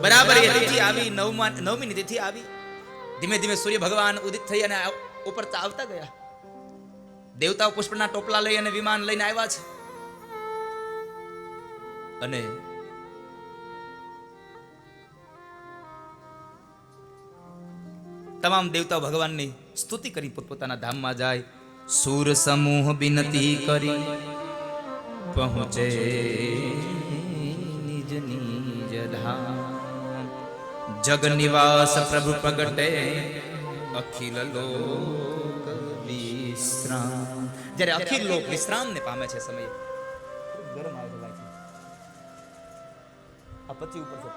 બરાબર એ તિથિ આવી. નવમીની તિથિ આવી. ધીમે ધીમે સૂર્ય ભગવાન ઉદિત થઈ અને ઉપર આવતા ગયા. દેવતાઓ પુષ્પના ટોપલા લઈ અને વિમાન લઈને આવ્યા છે. અને તમામ દેવતાઓ ભગવાનની સ્તુતિ કરી પોતપોતાના ધામમાં જાય. સૂર સમૂહ વિનતી કરી પહોંચે નિજ નિજ ધામ. જગ નિવાસ પ્રભુ પ્રગટે અખિલ લોક વિશ્રામ. જ્યારે અખિલ લોક વિશ્રામ ને પામે છે સમય ગરમ આવે છે. આ પચી ઉપર છે.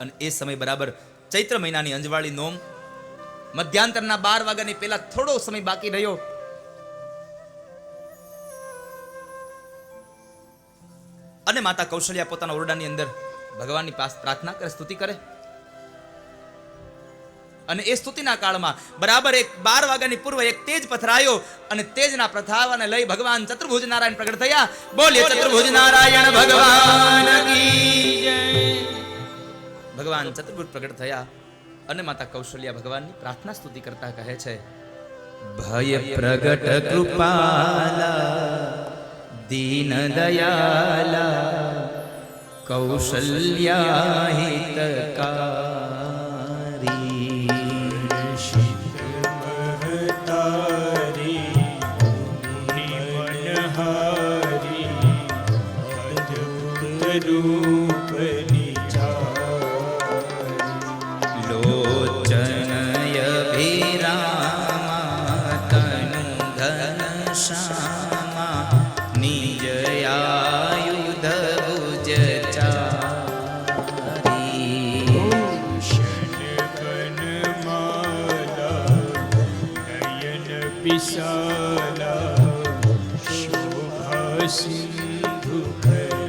અને એ સમય બરાબર ચૈત્ર મહિનાની અંજવાળી નોમ મધ્યાંતરના 12 વાગ્યાની પહેલા થોડો સમય બાકી રહ્યો. અને માતા કૌશલ્યા પોતાના ઓરડાની અંદર ભગવાનની પાસે પ્રાર્થના કરે, સ્તુતિ કરે. અને એ સ્તુતિના કાળમાં બરાબર 12 વાગ્યાની પૂર્વ એક તેજ પથરાયો અને તેજના પ્રથાવાને લઈ ભગવાન ચતુર્ભુજ નારાયણ પ્રગટ થયા. બોલીએ ચતુર્ભુજ નારાયણ ભગવાન કી જય. ભગવાન ચતુર્ભુજ પ્રગટ થયા અને માતા કૌશલ્યા ભગવાનની પ્રાર્થના સ્તુતિ કરતા કહે છે. ભય પ્રગટ કૃપાલા દીન દયાલા કૌશલ્યા હિતકારી મહતારી નિમનહારી અદ્ભુત રૂપ નિચારી લોચનય ભીરામા તનુ ઘન શ્યામા નિજ આયુધ विशाला शोभा सिंधु करारी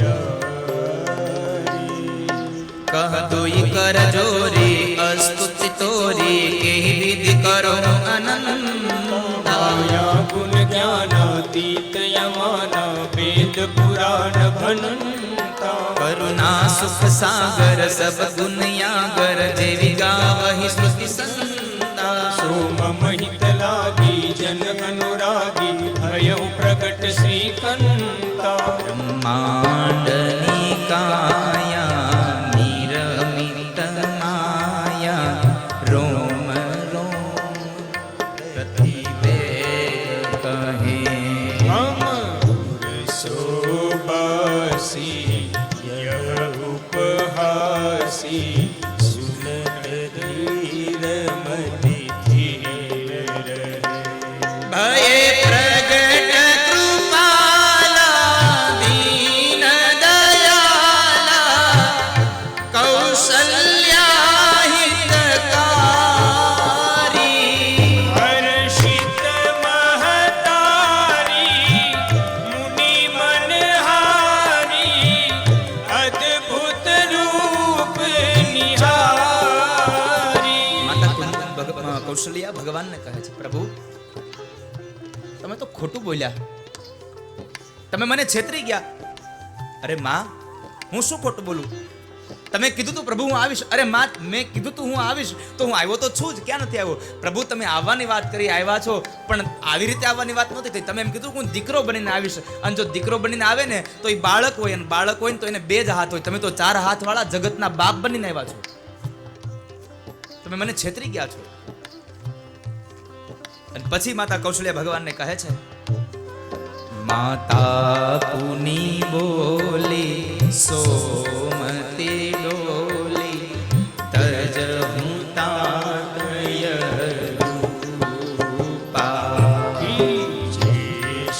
कह दुई कर जोरी अस्तुति तोरी के विधि करो अनंत माया गुण ज्ञानातीत यमाना वेद पुराण भनंता करुणा सुख सागर सब गुण यागर जेवी गावहि श्रुति संता सोम महित लागी जन अनुरागी भयउ प्रकट श्रीकंता ब्रह्मांडनी काया निरमित माया रोम रोम प्रतिवेद कहे हम शोभासी यह उपहासी सुनत धीर मति धीर रहे भय प्रगट कृपाला दीन दयाला कौशल्या हितकारी हर्षित महतारी मुनि मनहारी अद्भुत रूप निहारी માતા કૌશલ્યા ભગવાનને કહે છે પ્રભુ તમે તો ખોટું બોલ્યા તમે મને છેતરી ગયા અરે માં હું શું ખોટું બોલું તમે કીધું તું પ્રભુ હું આવીશ અરે માં મેં કીધું તું હું આવીશ તો હું આવ્યો તો છું જ ક્યાં નથી આવ્યો પ્રભુ તમે આવવાની વાત કરી આવ્યા છો પણ આવી રીતે આવવાની વાત નહોતી થઈ તમે એમ કીધું હું દીકરો બનીને આવીશ અને જો દીકરો બનીને આવે ને તો એ બાળક હોય અને બાળક હોય ને તો એને બે જ હાથ હોય તમે તો ચાર હાથ વાળા જગતના બાપ બનીને આવ્યા છો તમે મને છેતરી ગયા છો અને પછી માતા કૌશલ્યા ભગવાનને કહે છે માતા પુની બોલી સોમતી ડોલી તજ હું તાતય રૂપા જે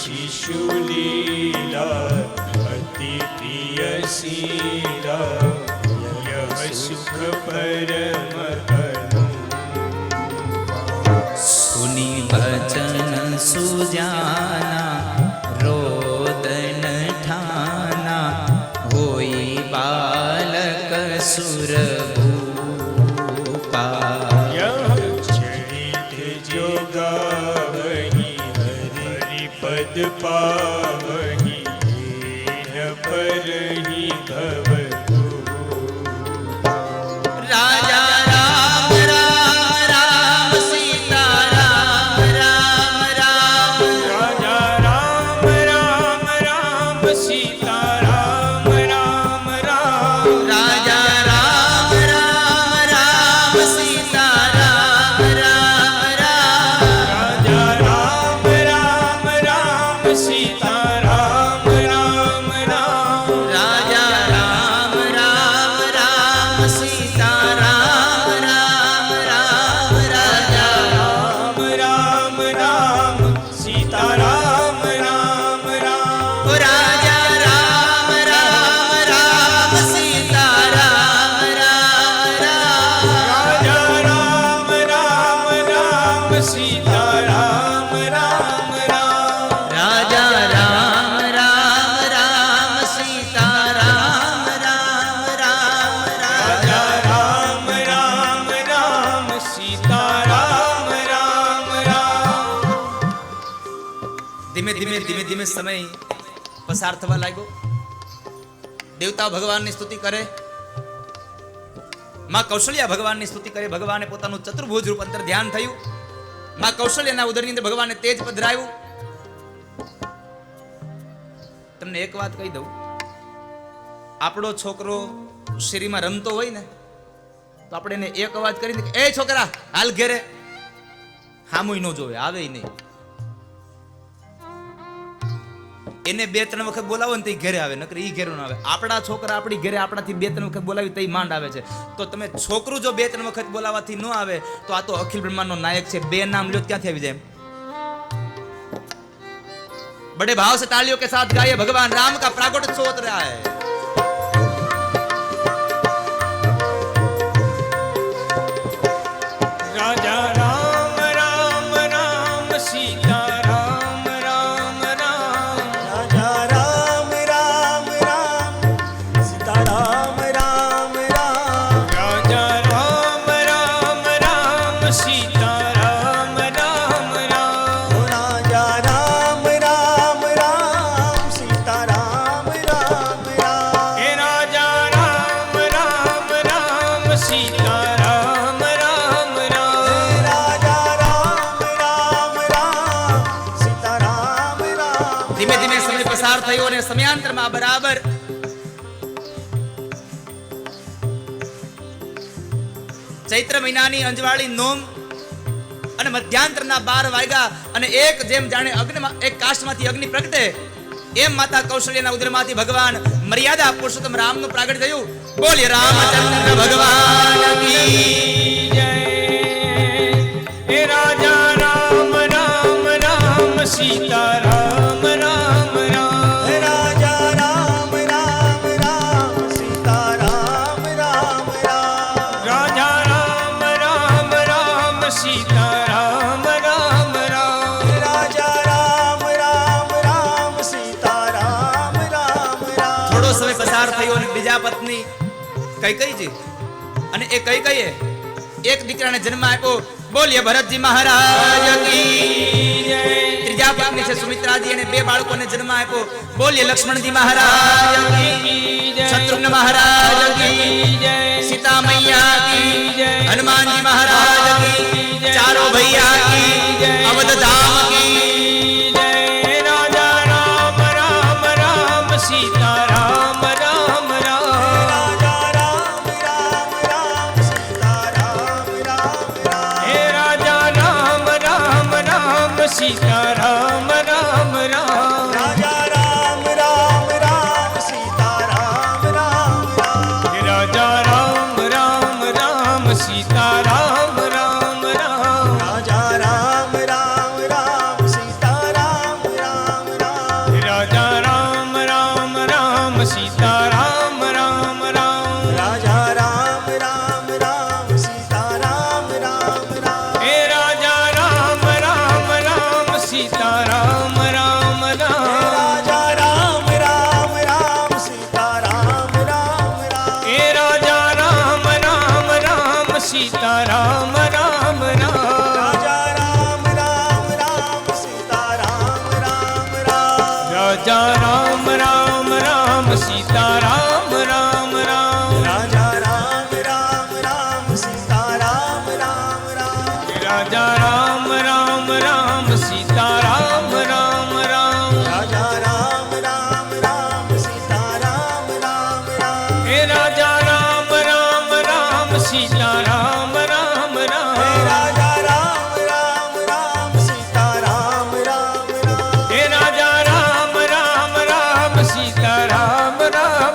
શિશુ લીલા અતિ પ્રિય શીલા યહ સુખ પરમ સુની ભજન સુજાના રોદન ઠાના હોય બાલક સુરભૂપા ચરિત જો ગાવહી હરિ પદ પાવહી પરહી ભવ રાજા રામ રામ રામ સીતા રામ રામ રામ રાજા રામ રામ રામ સીતા રામ રામ રામ રાજા રામ રામ રામ સીતા રામ રામ રામ રાજા રામ રામ રામ સીતા રામ રામ રામ રાજા રામ રામ રામ સીતા રામ રામ રામ રાજા રામ રામ રામ સીતા રામ રામ રામ ઓ રાજા રામ રામ રામ સીતા રામ રામ રામ રાજા રામ રામ રામ સીતા રામ રામ રામ રાજા રામ રામ રામ સીતા રામ રામ રામ રાજા રામ રામ રામ સીતા રામ રામ રામ ધીમે ધીમે ધીમે ધીમે સમય પસાર થવા લાગ્યો દેવતાઓ ભગવાનની સ્તુતિ કરે માં કૌશલ્યા ભગવાનની સ્તુતિ કરે ભગવાને પોતાનું ચતુર્ભુજ રૂપ અંતર ધ્યાન થયું માં કૌશલ્યના ઉદરની અંદર ભગવાને તેજ પધરાવ્યું તમને એક વાત કહી દઉં આપણો છોકરો શેરીમાં રમતો હોય ને તો આપણે એને એક અવાજ કરીને એ છોકરા હાલ ઘેરે હામુય ન જોવે આવે નહીં એને બે ત્રણ વખત બોલાવો ને તો ઘરે આવે નકર ઈ ઘેરો ના આવે આપણા છોકરા આપણી ઘરે આપણાથી બે ત્રણ વખત બોલાવી તઈ માંડ આવે છે તો તમે છોકરું જો બે ત્રણ વખત બોલાવાથી ન આવે તો આ તો અખિલ બ્રહ્માંડનો નાયક છે બે નામ લ્યો ક્યાંથી આવી જાય बड़े भाव से तालियों के साथ गाइए भगवान राम का प्रागट्योत्सव हो रहा है राजा राम राम राम सीता અને સમયાંતરમાં બરાબર ચૈત્ર મહિનાની અંજવાળી નોમ અને મધ્યાંતરના 12 વાગ્યા અને એક જેમ જાણે અગ્નિમાં એક કાષ્ઠમાંથી અગ્નિ પ્રગટે એમ માતા કૌશલ્યના ઉદરમાંથી ભગવાન મર્યાદા પુરુષોત્તમ રામનું પ્રાગટ્ય થયું. બોલીએ રામચંદ્ર ભગવાન કી જય. હે રાજા રામ રામ રામ સીતા રામ રામ રામ. હે રાજા રામ રામ રામ સીતા રામ રામ રામ. રાજા રામ રામ રામ સીતા રામ રામ રામ. હે રાજા રામ રામ રામ સીતા રામ રામ રામ. થોડો સમય પસાર થયો અને બીજા પત્ની કૈકેયીજી અને એ કૈકેયીએ એક દીકરાને જન્મ આપ્યો. બોલીએ ભરતજી મહારાજ કી જય. ત્રીજા પત્ની છે સુમિત્રાજી અને 2 બાળકોને જન્મ આપ્યો. બોલીએ લક્ષ્મણજી મહારાજ કી જય. શત્રુઘ્ન મહારાજ કી જય. સીતા મૈયા કી જય. હનુમાનજી મહારાજ કી જય. ચારો ભૈયા કી જય. અવધ ધામ કી જય. રાજા રામ રામ રામ સીતા રામ રામ રામ. રાજા રામ રામ રામ સીતા રામ રામ રામ. હે રાજા રામ રામ રામ સીતા રામ રામ રામ. રાજા રામ રામ રામ સીતા રામ રામ રામ. હે રાજા રામ રામ રામ સીતા રામ રામ રામ. રાજા રામ રામ રામ સીતા રામ રામ રામ. હે રાજા રામ રામ રામ સીતા રામ રામ રામ. રાજા રામ રામ રામ સીતા રામ રામ રામ. હે રાજા રામ રામ રામ સીતા રામ રામ રામ. રાજા રામ રામ રામ સીતા રામ રામ રામ. હે રાજા રામ રામ રામ સીતા રામ રામ રામ. રાજા રામ રામ રામ સીતા રામ રામ રામ. રાજા રામ રામ રામ સીતા રામ રામ રામ. રાજા રામ રામ રામ સીતા રામ રામ રામ. રાજા રામ રામ રામ સીતા રામ રામ રામ. રાજા રામ રામ રામ સીતા રામ રામ રામ. હે રાજા રામ રામ રામ સીતા રામ રામ રામ. રાજા રામ રામ રામ સીતા રામ રામ રામ. હે રાજા રામ રામ રામ સીતા રામ રામ રામ. રાજા રામ રામ રામ સીતા રામ રામ રામ. હે રાજા રામ રામ રામ સીતા રામ રામ રામ.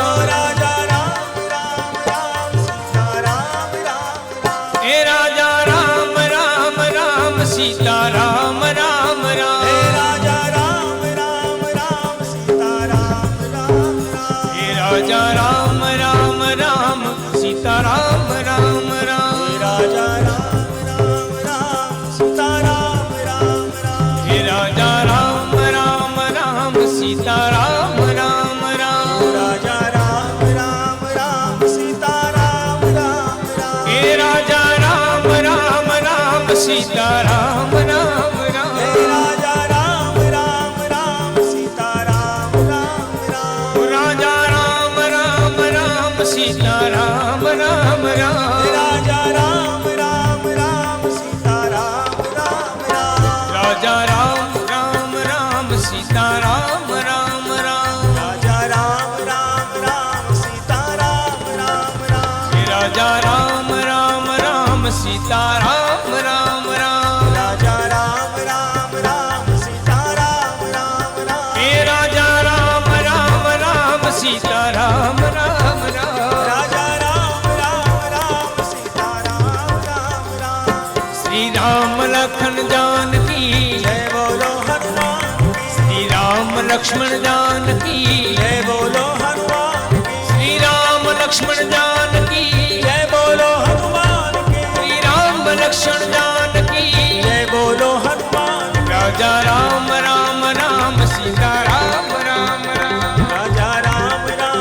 રાજા રામ રામ રામ સીતા રામ રામ રામ. હે રાજા રામ રામ રામ સીતા રામ રામ રામ. રાજા રામ રામ રામ સીતા રામ રામ રામ. હે રાજા રામ રામ રામ સીતા રામ રામ રામ. રાજા રામ રામ રામ સીતા રામ રામ રામ. હે રાજા રામ રામ રામ સીતા રામ રામ રામ. રાજા રામ રામ રામ સીતા રામ રામ રામ. રાજા રામ રામ રામ સીતા રામ રામ રામ. રાજા રામ રામ રામ સીતા રામ રામ રામ. રાજા રામ રામ રામ સીતા રામ રામ રામ. રાજા રામ રામ રામ સીતા રામ રામ રામ. હે રાજા રામ રામ રામ સીતા રામ રામ રામ. રાજા રામ રામ રામ સીતા રામ રામ રામ. હે રાજા રામ રામ રામ સીતા રામ રામ રામ. રાજા રામ રામ રામ સીતા રામ રામ રામ. શ્રી રામ લખન जानकी જય બોલો હનુમાન કી. श्री राम लक्ष्मण जानकी જય બોલો હનુમાન કી. श्री राम लक्ष्मण जानकी જય બોલો હનુમાન કી. श्री राम लक्ष्मण जानकी. જય બોલો હનુમાન. राजा राम राम राम सीता राम राम राम. રાજા રામ રામ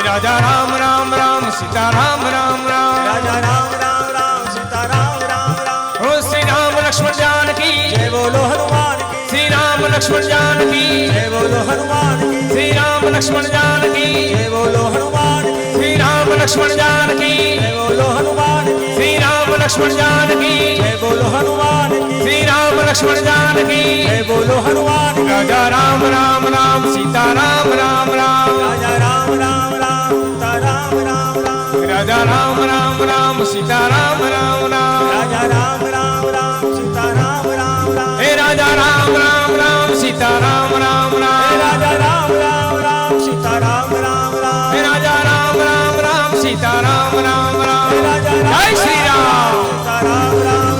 રાજા રામ રામ રામ સીતા રામ રામ રામ રાજા રામ રામ રામ સીતા રામ રામ રામ ઓ શ્રી રામ લક્ષ્મણ જાનકી જય બોલો હનુમાન કી શ્રી રામ લક્ષ્મણ જાનકી જય બોલો હનુમાન કી શ્રી રામ લક્ષ્મણ જાનકી જય બોલો હનુમાન કી શ્રી રામ લક્ષ્મણ જાનકી જય બોલો હનુમાન કી શ્રી રામ લક્ષ્મણ જાનકી જય બોલો હનુમાન કી શ્રી રામ લક્ષ્મણ જાનકી જય બોલો હનુમાન કી રાજા રામ રામ રામ સીતા રામ રામ રામ રાજા રામ રામ રામ સીતા રામ રામ રામ રાજા રામ રામ રામ સીતા રામ રામ રામ રાજા રામ રામ રામ સીતા રામ રામ રામ હે રાજા રામ રામ રામ સીતા રામ રામ હે રામ રાજા રામ રામ રામ સીતા રામ રામ રામ હે રાજા રામ રામ રામ સીતા રામ રામ રામ હે રાજા જય રામ શ્રી રામ સીતા રામ રામ રામ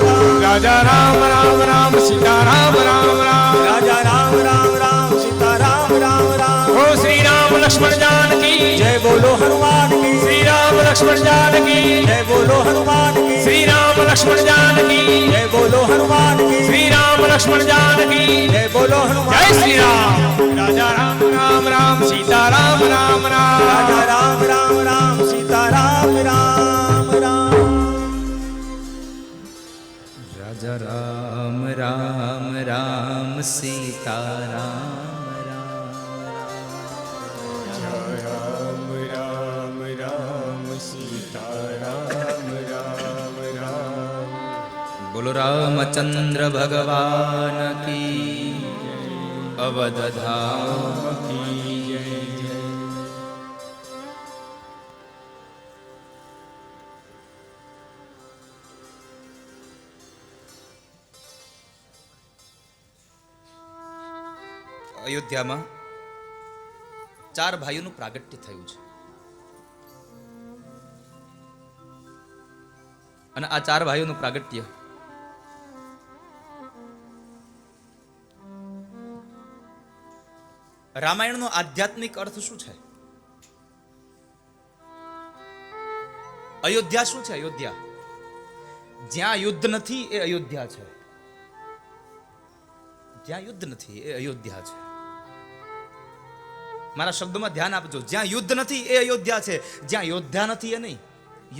રાજા રામ રામ રામ સીતા રામ રામ રામ રાજા રામ રામ રામ સીતા રામ રામ રામ ઓ શ્રી રામ લક્ષ્મણ જાનકી જય બોલો હનુમાન કી શ્રી રામ લક્ષ્મણ જાનકી જય બોલો હનુમાન કી શ્રી રામ લક્ષ્મણ જાનકી જય બોલો હનુમાન કી શ્રી રામ લક્ષ્મણ જાનકી જય બોલો હનુમાન જય શ્રી રામ રાજા રામ રામ રામ સીતા રામ રામ રામ રાજા રામ રામ રામ સીતા રામ રામ રામ રાજા રામ રામ રામ સીતા રામ રામ રામ રામ સીતા રામ રામ રામ બોલો રામચંદ્ર ભગવાન કી અવધ ધામ કી જય જય. અયોધ્યામાં 4 ભાઈઓનું પ્રાગટ્ય થયું છે અને આ 4 ભાઈઓનું પ્રાગટ્ય રામાયણનો આધ્યાત્મિક અર્થ શું છે? અયોધ્યા શું છે? અયોધ્યા જ્યાં યુદ્ધ નથી એ અયોધ્યા છે. જ્યાં યુદ્ધ નથી એ અયોધ્યા છે. મારા શબ્દોમાં ધ્યાન આપજો. જ્યાં યુદ્ધ નથી એ અયોધ્યા છે. જ્યાં યોદ્ધા નથી એ નહીં.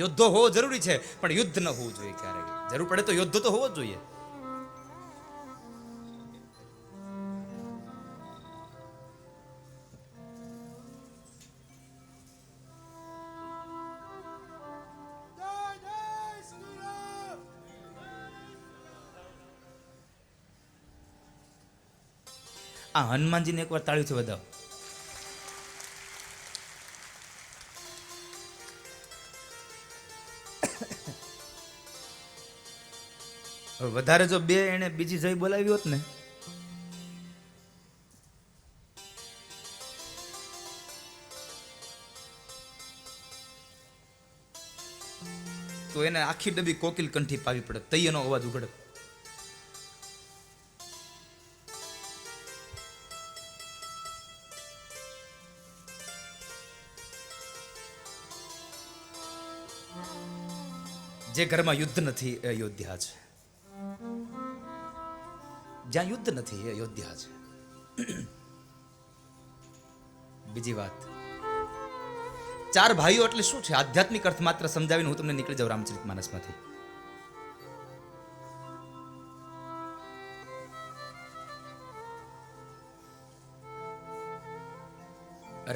યોદ્ધો હોવો જરૂરી છે પણ યુદ્ધ ન હોવું જોઈએ. ક્યારેય જરૂર પડે તો યોદ્ધો તો હોવો જ જોઈએ. આ હનુમાનજીને એકવાર તાળીઓથી વધાવો. વધારે જો બે એને બીજી જઈ બોલાવી હોત ને તો એને આખી ડબ્બી કોકિલ કંઠી પાવી પડે. તઈ એનો અવાજ ઉગડે. જે ઘરમાં યુદ્ધ નથી એ અયોધ્યા છે. જ્યાં યુદ્ધ નથી એ અયોધ્યા છે. બીજી વાત, 4 ભાઈઓ એટલે શું છે? આધ્યાત્મિક અર્થ માત્ર સમજાવીને હું તમને નીકળી જાઉં રામચરિતમાનસમાંથી.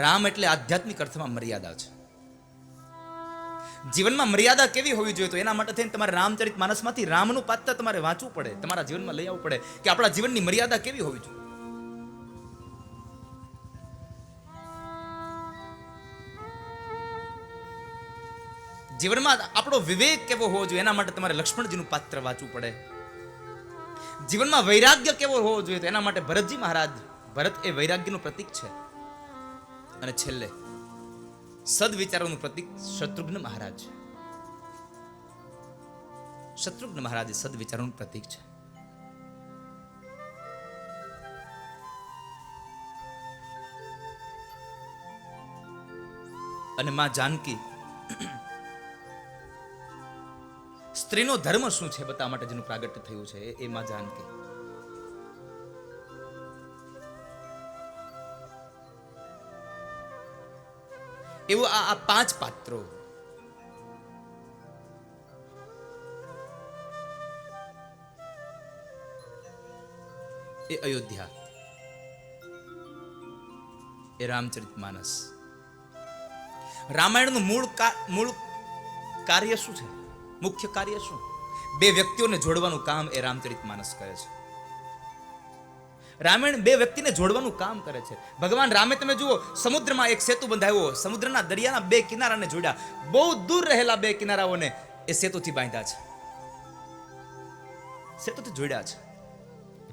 રામ એટલે આધ્યાત્મિક અર્થમાં મર્યાદા છે. જીવનમાં મર્યાદા કેવી હોવી જોઈએ? તો એના માટે થઈને તમારે રામચરિતમાનસમાંથી રામનું પાત્ર તમારે વાંચવું પડે, તમારા જીવનમાં લઈ આવવું પડે કે આપણા જીવનની મર્યાદા કેવી હોવી જોઈએ. જીવનમાં આપણો વિવેક કેવો હોવો જોઈએ એના માટે તમારે લક્ષ્મણજીનું પાત્ર વાંચવું પડે. જીવનમાં વૈરાગ્ય કેવો હોવો જોઈએ તો એના માટે ભરતજી મહારાજ, ભરત એ વૈરાગ્યનું પ્રતીક છે. અને છેલ્લે સદવિચારોનું પ્રતીક શત્રુઘ્ન મહારાજ. શત્રુઘ્ન મહારાજ એ સદવિચારોનું પ્રતીક છે. અને માં જાનકી સ્ત્રીનો ધર્મ શું છે બતાવવા માટે જેનું પ્રાગટ્ય થયું છે એ માં જાનકી. એવું આ 5 પાત્રો. એ અયોધ્યા, એ રામચરિતમાનસ. રામાયણનું મૂળ કાર્ય શું છે? મુખ્ય કાર્ય શું? બે વ્યક્તિઓને જોડવાનું કામ એ રામચરિતમાનસ કરે છે. રામાયણ બે વ્યક્તિને જોડવાનું કામ કરે છે. ભગવાન રામે તમે જુઓ, સમુદ્રમાં એક સેતુ બંધાવ્યો, સમુદ્રના દરિયાના બે કિનારાને જોડ્યા, બહુ દૂર રહેલા બે કિનારાઓને એ સેતુથી બાંધ્યા છે, સેતુથી જોડ્યા છે.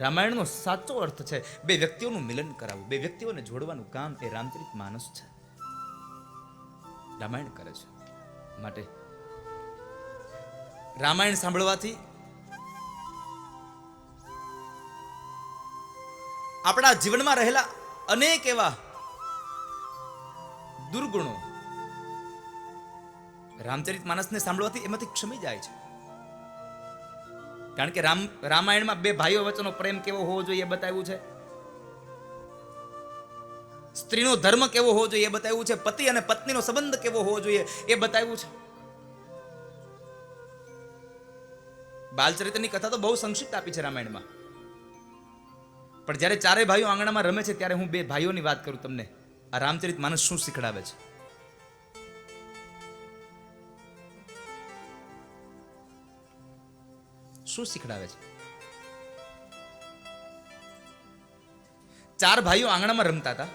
રામાયણનો સાચો અર્થ છે બે વ્યક્તિઓનું મિલન કરાવવું, બે વ્યક્તિઓને જોડવાનું કામ એ રામચરિતમાનસ છે, રામાયણ કરે છે. માટે રામાયણ સાંભળવાથી આપણા જીવનમાં રહેલા અનેક એવા દુર્ગુણો રામચરિતમાનસને સાંભળવાથી એમાંથી ક્ષમી જાય છે. કારણ કે રામાયણમાં બે ભાઈઓ વચ્ચેનો પ્રેમ કેવો હોવો જોઈએ એ બતાવ્યું છે, સ્ત્રીનો ધર્મ કેવો હોવો જોઈએ એ બતાવ્યું છે, પતિ અને પત્નીનો સંબંધ કેવો હોવો જોઈએ એ બતાવ્યું છે. બાલચરિત્રની કથા તો બહુ સંક્ષિપ્ત આપી છે રામાયણમાં, પણ જ્યારે ચારે ભાઈઓ આંગણામાં રમે છે ત્યારે હું બે ભાઈઓની વાત કરું તમને. આ રામચરિતમાનસ શું શીખડાવે છે? શું શીખડાવે છે? ચાર ભાઈઓ આંગણામાં રમતા હતા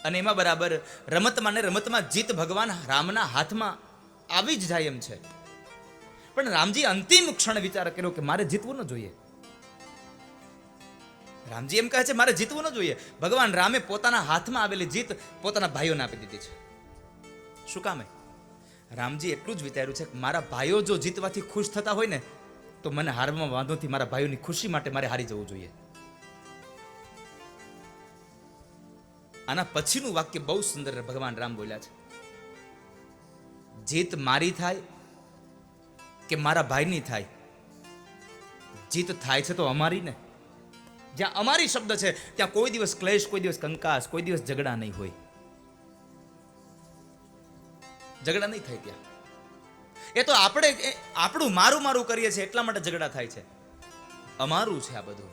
અને એમાં બરાબર રમતમાં ને રમતમાં જીત ભગવાન રામના હાથમાં આવી જ જાય એમ છે. પણ રામજી અંતિમ ક્ષણે વિચાર કર્યો કે મારે જીતવું ન જોઈએ. રામજી એમ કહે છે મારે જીતવું ન જોઈએ. ભગવાન રામે પોતાના હાથમાં આવેલી જીત પોતાના ભાઈઓને આપી દીધી છે. શું કામે? રામજી એટલું જ વિચાર્યું છે કે મારા ભાઈઓ જો જીતવાથી ખુશ થતા હોય ને તો મને હારવામાં વાંધો નથી, મારા ભાઈઓની ખુશી માટે મારે હારી જવું જોઈએ. આના પછીનું વાક્ય બહુ સુંદર ભગવાન રામ બોલ્યા છે, જીત મારી થાય કે મારા ભાઈની થાય, જીત થાય છે તો અમારી ને. જ્યાં અમારી શબ્દ છે ત્યાં કોઈ દિવસ ક્લેશ, કોઈ દિવસ કંકાસ, કોઈ દિવસ ઝઘડા નહીં હોય. ઝઘડા નહીં થાય ત્યાં. એ તો આપણે આપણું મારું મારું કરીએ છીએ એટલા માટે ઝઘડા થાય છે. અમારું છે આ બધું.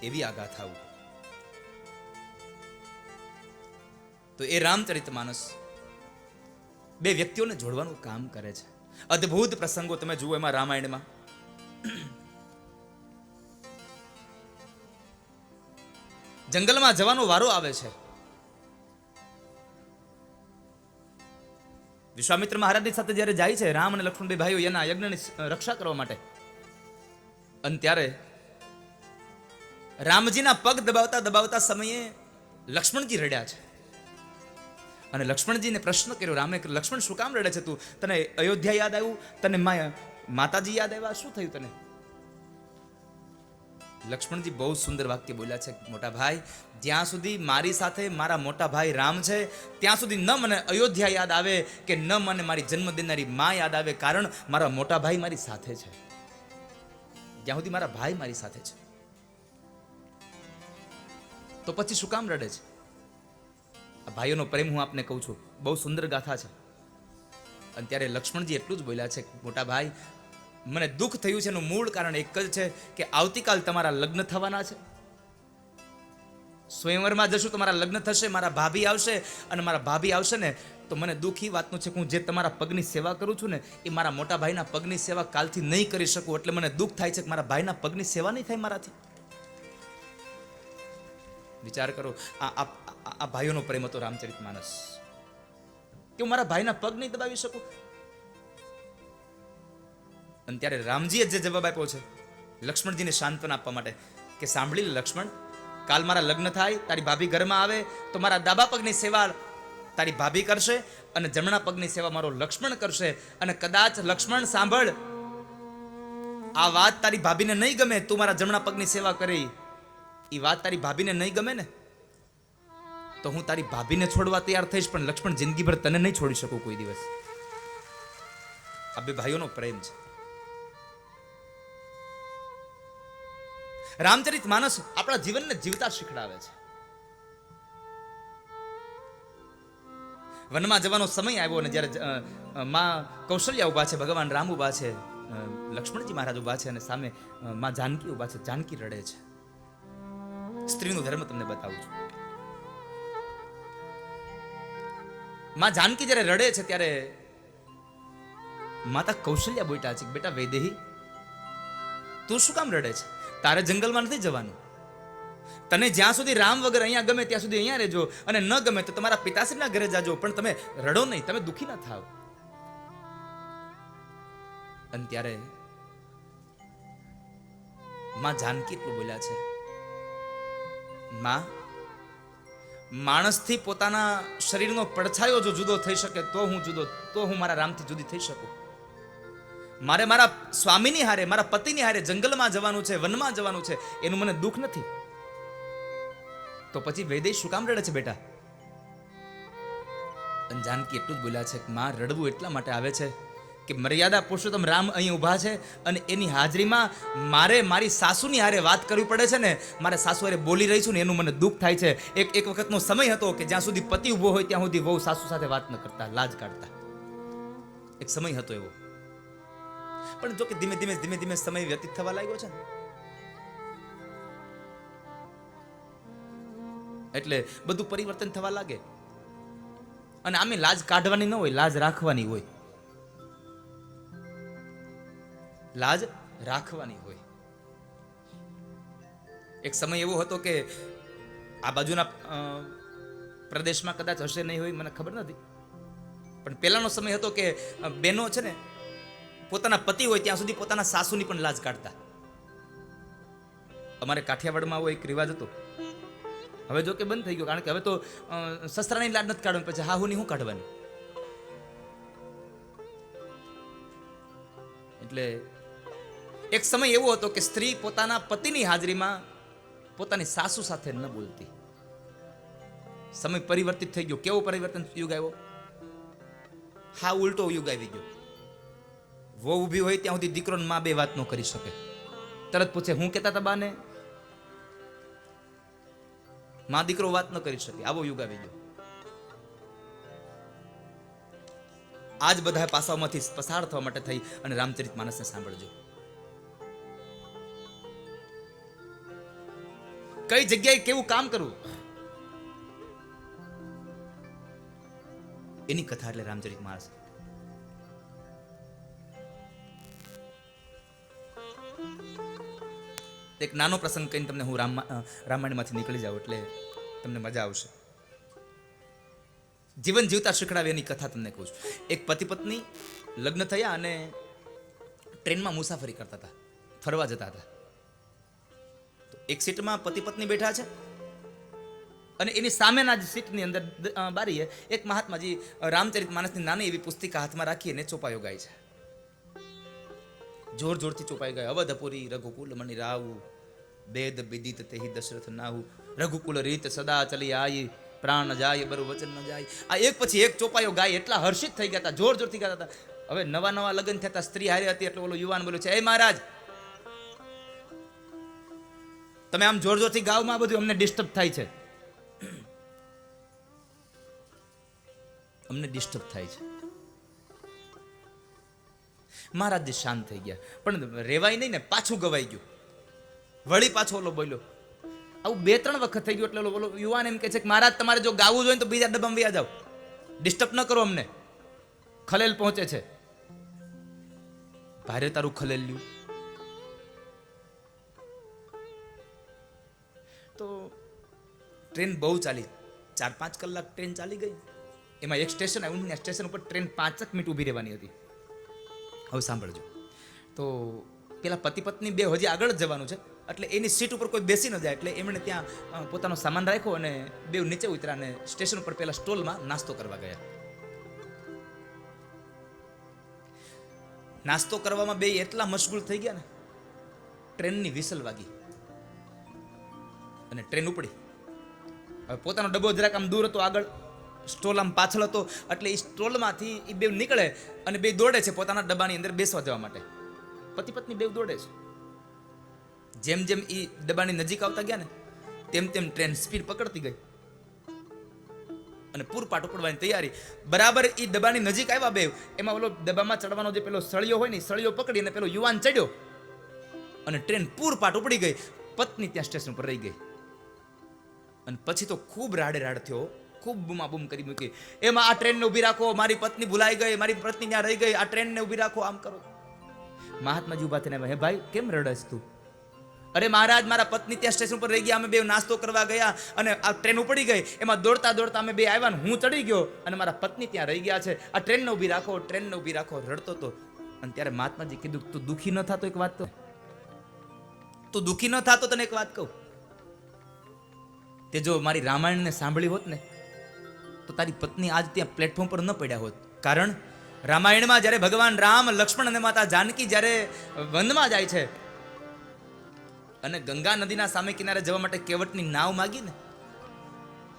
એવી આઘાત થવું. તો એ રામચરિતમાનસ બે વ્યક્તિઓને જોડવાનું કામ કરે છે. અદ્ભુત પ્રસંગો તમે જુઓ એમાં રામાયણમાં. જંગલમાં જવાનો વારો આવે છે. વિશ્વામિત્ર મહારાજની સાથે જ્યારે જાય છે રામ અને લક્ષ્મણ બે ભાઈઓ એના યજ્ઞની રક્ષા કરવા માટે, અને ત્યારે રામજીના પગ દબાવતા દબાવતા સમયે લક્ષ્મણજી રડ્યા છે. અને લક્ષ્મણજીને પ્રશ્ન કર્યો રામે, લક્ષ્મણ શું કામ રડે છે તું? તને અયોધ્યા યાદ આવ્યું? તને માતાજી યાદ આવ્યા? શું થયું તને? લક્ષ્મણજી બહુ સુંદર વાક્ય બોલ્યા છે, મોટા ભાઈ, જ્યાં સુધી મારી સાથે મારા મોટા ભાઈ રામ છે ત્યાં સુધી ન મને અયોધ્યા યાદ આવે કે ન મને મારી જન્મ દેનારી માં યાદ આવે, કારણ મારા મોટા ભાઈ મારી સાથે છે. જ્યાં સુધી મારા ભાઈ મારી સાથે છે તો પછી શું કામ રડે છે? આ ભાઈઓનો પ્રેમ હું આપને કહું છું, બહુ સુંદર ગાથા છે. અને ત્યારે લક્ષ્મણજી એટલું જ બોલ્યા છે, મોટા ભાઈ, મને દુઃખ થયું છે એનું મૂળ કારણ એક જ છે કે આવતીકાલ તમારા લગ્ન થવાના છે. સ્વયંવરમાં જશું તો મારા લગ્ન થશે, મારા ભાભી આવશે, અને મારા ભાભી આવશે ને તો મને દુઃખ એ વાતનું છે કે હું જે તમારા પગની સેવા કરું છું ને એ મારા મોટા ભાઈના પગની સેવા કાલથી નહીં કરી શકું. એટલે મને દુઃખ થાય છે કે મારા ભાઈના પગની સેવા નહીં થાય મારાથી. વિચાર કરો, આ ભાઈઓનો પ્રેમ હતો રામચરિતમાનસ, કે હું મારા ભાઈના પગ નહીં દબાવી શકું. અને ત્યારે રામજીએ જે જવાબ આપ્યો છે લક્ષ્મણજીને સાંત્વના આપવા માટે કે સાંભળી લે લક્ષ્મણ, કાલ મારા લગ્ન થાય, તારી ભાભી ઘરમાં આવે તો મારા ડાબા પગની સેવા તારી ભાભી કરશે અને જમણા પગની સેવા મારો લક્ષ્મણ કરશે. અને કદાચ લક્ષ્મણ સાંભળ, આ વાત તારી ભાભીને નહીં ગમે, તું મારા જમણા પગની સેવા કરી, એ વાત તારી ભાભીને નહીં ગમે ને તો હું તારી ભાભીને છોડવા તૈયાર થઈશ, પણ લક્ષ્મણ જિંદગીભર તને નહીં છોડી શકું કોઈ દિવસ. આ બે ભાઈઓનો પ્રેમ છે. રામચરિતમાનસ આપણા જીવનને જીવતા શીખડાવે છે. વનમાં જવાનો સમય આવ્યો અને જ્યારે માં કૌશલ્યા ઊભા છે, ભગવાન રામ ઊભા છે, લક્ષ્મણજી મહારાજ ઊભા છે અને સામે માં જાનકી ઊભા છે. જાનકી રડે છે. સ્ત્રીનો ધર્મ તમને બતાવું છું. માં જાનકી જ્યારે રડે છે ત્યારે માતા કૌશલ્યા બોલ્યા છે, બેટા વૈદેહી, તું શું કામ રડે છે? તારે જંગલમાં નથી જવાનું. તને જ્યાં સુધી રામ વગર અહીંયા ગમે ત્યાં સુધી અહીંયા રહેજો, અને ન ગમે તો તમારા પિતાશ્રીના ઘરે જાજો, પણ તમે રડો નહીં, તમે દુઃખી ના થાવ. અને ત્યારે માં જાનકી એટલું બોલ્યા છે, માં, માણસથી પોતાના શરીરનો પડછાયો જો જુદો થઈ શકે તો હું મારા રામથી જુદી થઈ શકું. મારે મારા સ્વામીની હારે, મારા પતિની હારે જંગલમાં જવાનું છે, વનમાં જવાનું છે, એનું મને દુઃખ નથી. તો પછી વૈદેહી શું કામ રડે છે બેટા? અને જાનકી એટલું જ બોલ્યા છે કે માં, રડવું એટલા માટે આવે છે કે મર્યાદા પુરુષોત્તમ રામ અહીં ઊભા છે અને એની હાજરીમાં મારે મારી સાસુની હારે વાત કરવી પડે છે ને, મારે સાસુ હારે બોલી રહી છું ને એનું મને દુઃખ થાય છે. એક વખતનો સમય હતો કે જ્યાં સુધી પતિ ઊભો હોય ત્યાં સુધી વહુ સાસુ સાથે વાત ન કરતા, લાજ કાઢતા. એક સમય હતો એવો. પણ જો કે ધીમે ધીમે સમય વ્યતીત થવા લાગ્યો છે, એટલે બધું પરિવર્તન થવા લાગે. અને આમે લાજ કાઢવાની ન હોય, લાજ રાખવાની હોય. લાજ રાખવાની હોય. એક સમય એવો હતો કે આ બાજુના પ્રદેશમાં કદાચ હશે નહીં હોય, મને ખબર નથી, પણ પહેલાનો સમય હતો કે બહેનો છે ને પોતાના પતિ હોય ત્યાં સુધી પોતાના સાસુની પણ લાજ કાઢતા. અમારે કાઠિયાવાડમાં આવો એક રિવાજ હતો. હવે જો કે બંધ થઈ ગયો, કારણ કે હવે તો સસરાની લાજ નથી કાઢવાની, પછી હાહુની શું કાઢવાની. એટલે એક સમય એવો હતો કે સ્ત્રી પોતાના પતિની હાજરીમાં પોતાની સાસુ સાથે ન બોલતી. સમય પરિવર્તિત થઈ ગયો. કેવો પરિવર્તન યુગ આવ્યો? હા, ઉલટો યુગ આવી ગયો. વહુ ઊભી હોય ત્યાં સુધી દીકરો માં બે વાત ન કરી શકે. તરત પૂછે, હું કહેતા હતા બાને? માં દીકરો વાત ન કરી શકે. આવો યુગ આવી ગયો. આજ બધા પાસાઓમાંથી પસાર થવા માટે થઈ અને રામચરિત માનસને સાંભળજો. કઈ જગ્યાએ કેવું કામ કરવું, એની કથા એટલે રામચરિત માનસ. એક નાનો પ્રસંગ કહીને તમને હું રામાયણમાંથી નીકળી જાઉં એટલે તમને મજા આવશે. જીવન જીવતા શીખડાવે એની કથા તમને કહું છું. એક પતિ પત્ની લગ્ન થયા અને ટ્રેનમાં મુસાફરી કરતા હતા, ફરવા જતા હતા. તો એક સીટમાં પતિ પત્ની બેઠા છે અને એની સામેના જ સીટની અંદર બારીએ એક મહાત્માજી રામચરિત માનસની નાની એવી પુસ્તિકા હાથમાં રાખી અને ચોપાયો ગાય છે. જોર જોરથી ચોપાઈ ગયા. અવધપુરી રઘુકુલ મણિ રાવું, વેદ વિદિત તેહી દશરથ નાહુ, રઘુકુલ રીત સદા ચલી આઈ, પ્રાણ જાય બરુ વચન ન જાય. આ એક પછી એક ચોપાયો ગાય એટલા હર્ષિત થઈ ગયા હતા, જોર જોરથી ગાતા હતા. હવે નવા લગ્ન થતા સ્ત્રી હારે હતી એટલે ઓલો યુવાન બોલ્યો છે, એ મહારાજ, તમે આમ જોર જોરથી ગાવમાં બધું અમને ડિસ્ટર્બ થાય છે, અમને ડિસ્ટર્બ થાય છે. મહારાજ શાંત થઈ ગયા, પણ રેવાય નહીં ને, પાછું ગવાઈ ગયું. વળી પાછો ઓલો બોલ્યો. આવું 2-3 વખત થઈ ગયું એટલે ઓલો યુવાન એમ કહે છે કે મહારાજ, તમારે જો ગાવું જોઈએ તો બીજા ડબ્બામાં વ્યા જાઓ, ડિસ્ટર્બ ન કરો અમને, ખલેલ પહોંચે છે. ભારે તારું ખલેલ લ્યું. તો ટ્રેન બહુ ચાલી, 4-5 કલાક ટ્રેન ચાલી ગઈ. એમાં એક સ્ટેશન આવ્યું, સ્ટેશન ઉપર ટ્રેન 5 મિનિટ ઊભી રહેવાની હતી. હવે સાંભળજો. તો પેલા પતિ પત્ની બે હજી આગળ જ જવાનું છે, એટલે એની સીટ ઉપર કોઈ બેસી ન જાય, એટલે એમણે ત્યાં પોતાનો સામાન રાખ્યો અને બે નીચે ઉતર્યા અને સ્ટેશન ઉપર પેલા સ્ટોલમાં નાસ્તો કરવા ગયા. નાસ્તો કરવામાં બે એટલા મશગુલ થઈ ગયા ને, ટ્રેનની વિસલ વાગી અને ટ્રેન ઉપડી. હવે પોતાનો ડબ્બો જરાક આમ દૂર હતો, આગળ સ્ટોલ આમ પાછળ હતો, એટલે એ સ્ટોલમાંથી એ બે નીકળે અને બે દોડે છે પોતાના ડબ્બાની અંદર બેસવા જવા માટે. પતિ પત્ની બે દોડે છે. જેમ જેમ એ ડબ્બાની નજીક આવતા ગયા ને તેમ તેમ ટ્રેન સ્પીડ પકડતી ગઈ અને પૂરપાટ ઉપડવાની તૈયારી. બરાબર એ દબાની નજીક આવ્યા બે, એમાં ઓલો દબામાં ચડવાનો જે પેલો સળિયો હોય ને, સળિયો પકડીને પેલો યુવાન ચડ્યો અને ટ્રેન પૂરપાટ ઉપડી ગઈ. પત્ની ત્યાં સ્ટેશન પર રહી ગઈ અને પછી તો ખૂબ રાડે રાડ થયો, ખૂબ બૂમાબૂમ કરી મૂકી. એમાં આ ટ્રેનને ઊભી રાખો, મારી પત્ની ભૂલાઈ ગઈ, મારી પત્ની ત્યાં રહી ગઈ, આ ટ્રેનને ઊભી રાખો, આમ કરો. મહાત્માજી ઊભા થઈને, હે ભાઈ કેમ રડસ તું? અરે મહારાજ, મારા પત્ની ત્યાં સ્ટેશન પર રહી ગયા, અમે બે નાસ્તો કરવા ગયા અને આ ટ્રેન ઉપડી ગઈ, એમાં દોડતા દોડતા અમે બે આવ્યા ને હું ચડી ગયો અને મારા પત્ની ત્યાં રહી ગયા છે, આ ટ્રેનને ઊભી રાખો, ટ્રેનને ઊભી રાખો, રડતો તો. અને ત્યારે મહાત્માજી કીધું, તું દુઃખી ન થતો, એક વાત કહું, તું દુઃખી ન થતો, તને એક વાત કહું, તે જો મારી રામાયણને સાંભળી હોત ને તો તારી પત્ની આજ ત્યાં પ્લેટફોર્મ પર ન પડ્યા હોત. કારણ રામાયણમાં જ્યારે ભગવાન રામ, લક્ષ્મણ અને માતા જાનકી જ્યારે વનમાં જાય છે અને ગંગા નદીના સામે કિનારે જવા માટે કેવટની નાવ માગી ને,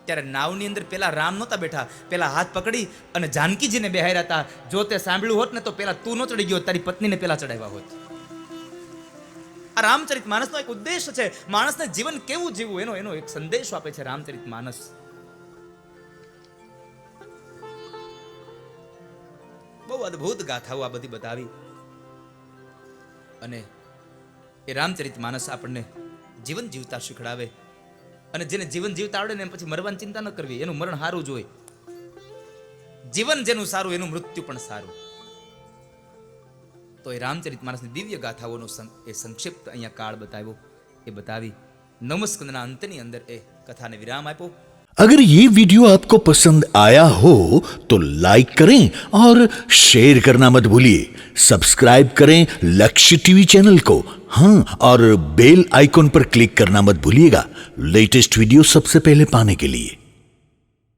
ત્યારે નાવની અંદર પેલા રામ નહોતા બેઠા, પેલા હાથ પકડી અને જાનકીજીને બેહાર્યા હતા. જો તે સાંભળ્યું હોત ને તો પેલા તું ન ચડી ગયો, તારી પત્નીને પેલા ચડાવ્યા હોત. આ રામચરિત માનસનો એક ઉદ્દેશ છે, માણસને જીવન કેવું જીવવું એનો એક સંદેશો આપે છે રામચરિત માનસ. બહુ અદ્ભુત ગાથાઓ આ બધી બતાવી અને એ રામચરિત માનસ આપણને જીવન જીવતા શીખડાવે. અને જેને જીવન જીવતા આવડે ને પછી મરવાની ચિંતા ન કરવી, એનું મરણ સારું જ હોય. જીવન જેનું સારું એનું મૃત્યુ પણ સારું. તો એ રામચરિત માનસની દિવ્ય ગાથાઓનો એ સંક્ષિપ્ત અહીંયા કાળ બતાવ્યો, એ બતાવી નવમસ્કંદના અંતની અંદર એ કથાને વિરામ આપ્યો. अगर ये वीडियो आपको पसंद आया हो तो लाइक करें और शेयर करना मत भूलिए. सब्सक्राइब करें लक्ष्य टीवी चैनल को, हाँ, और बेल आइकॉन पर क्लिक करना मत भूलिएगा लेटेस्ट वीडियो सबसे पहले पाने के लिए.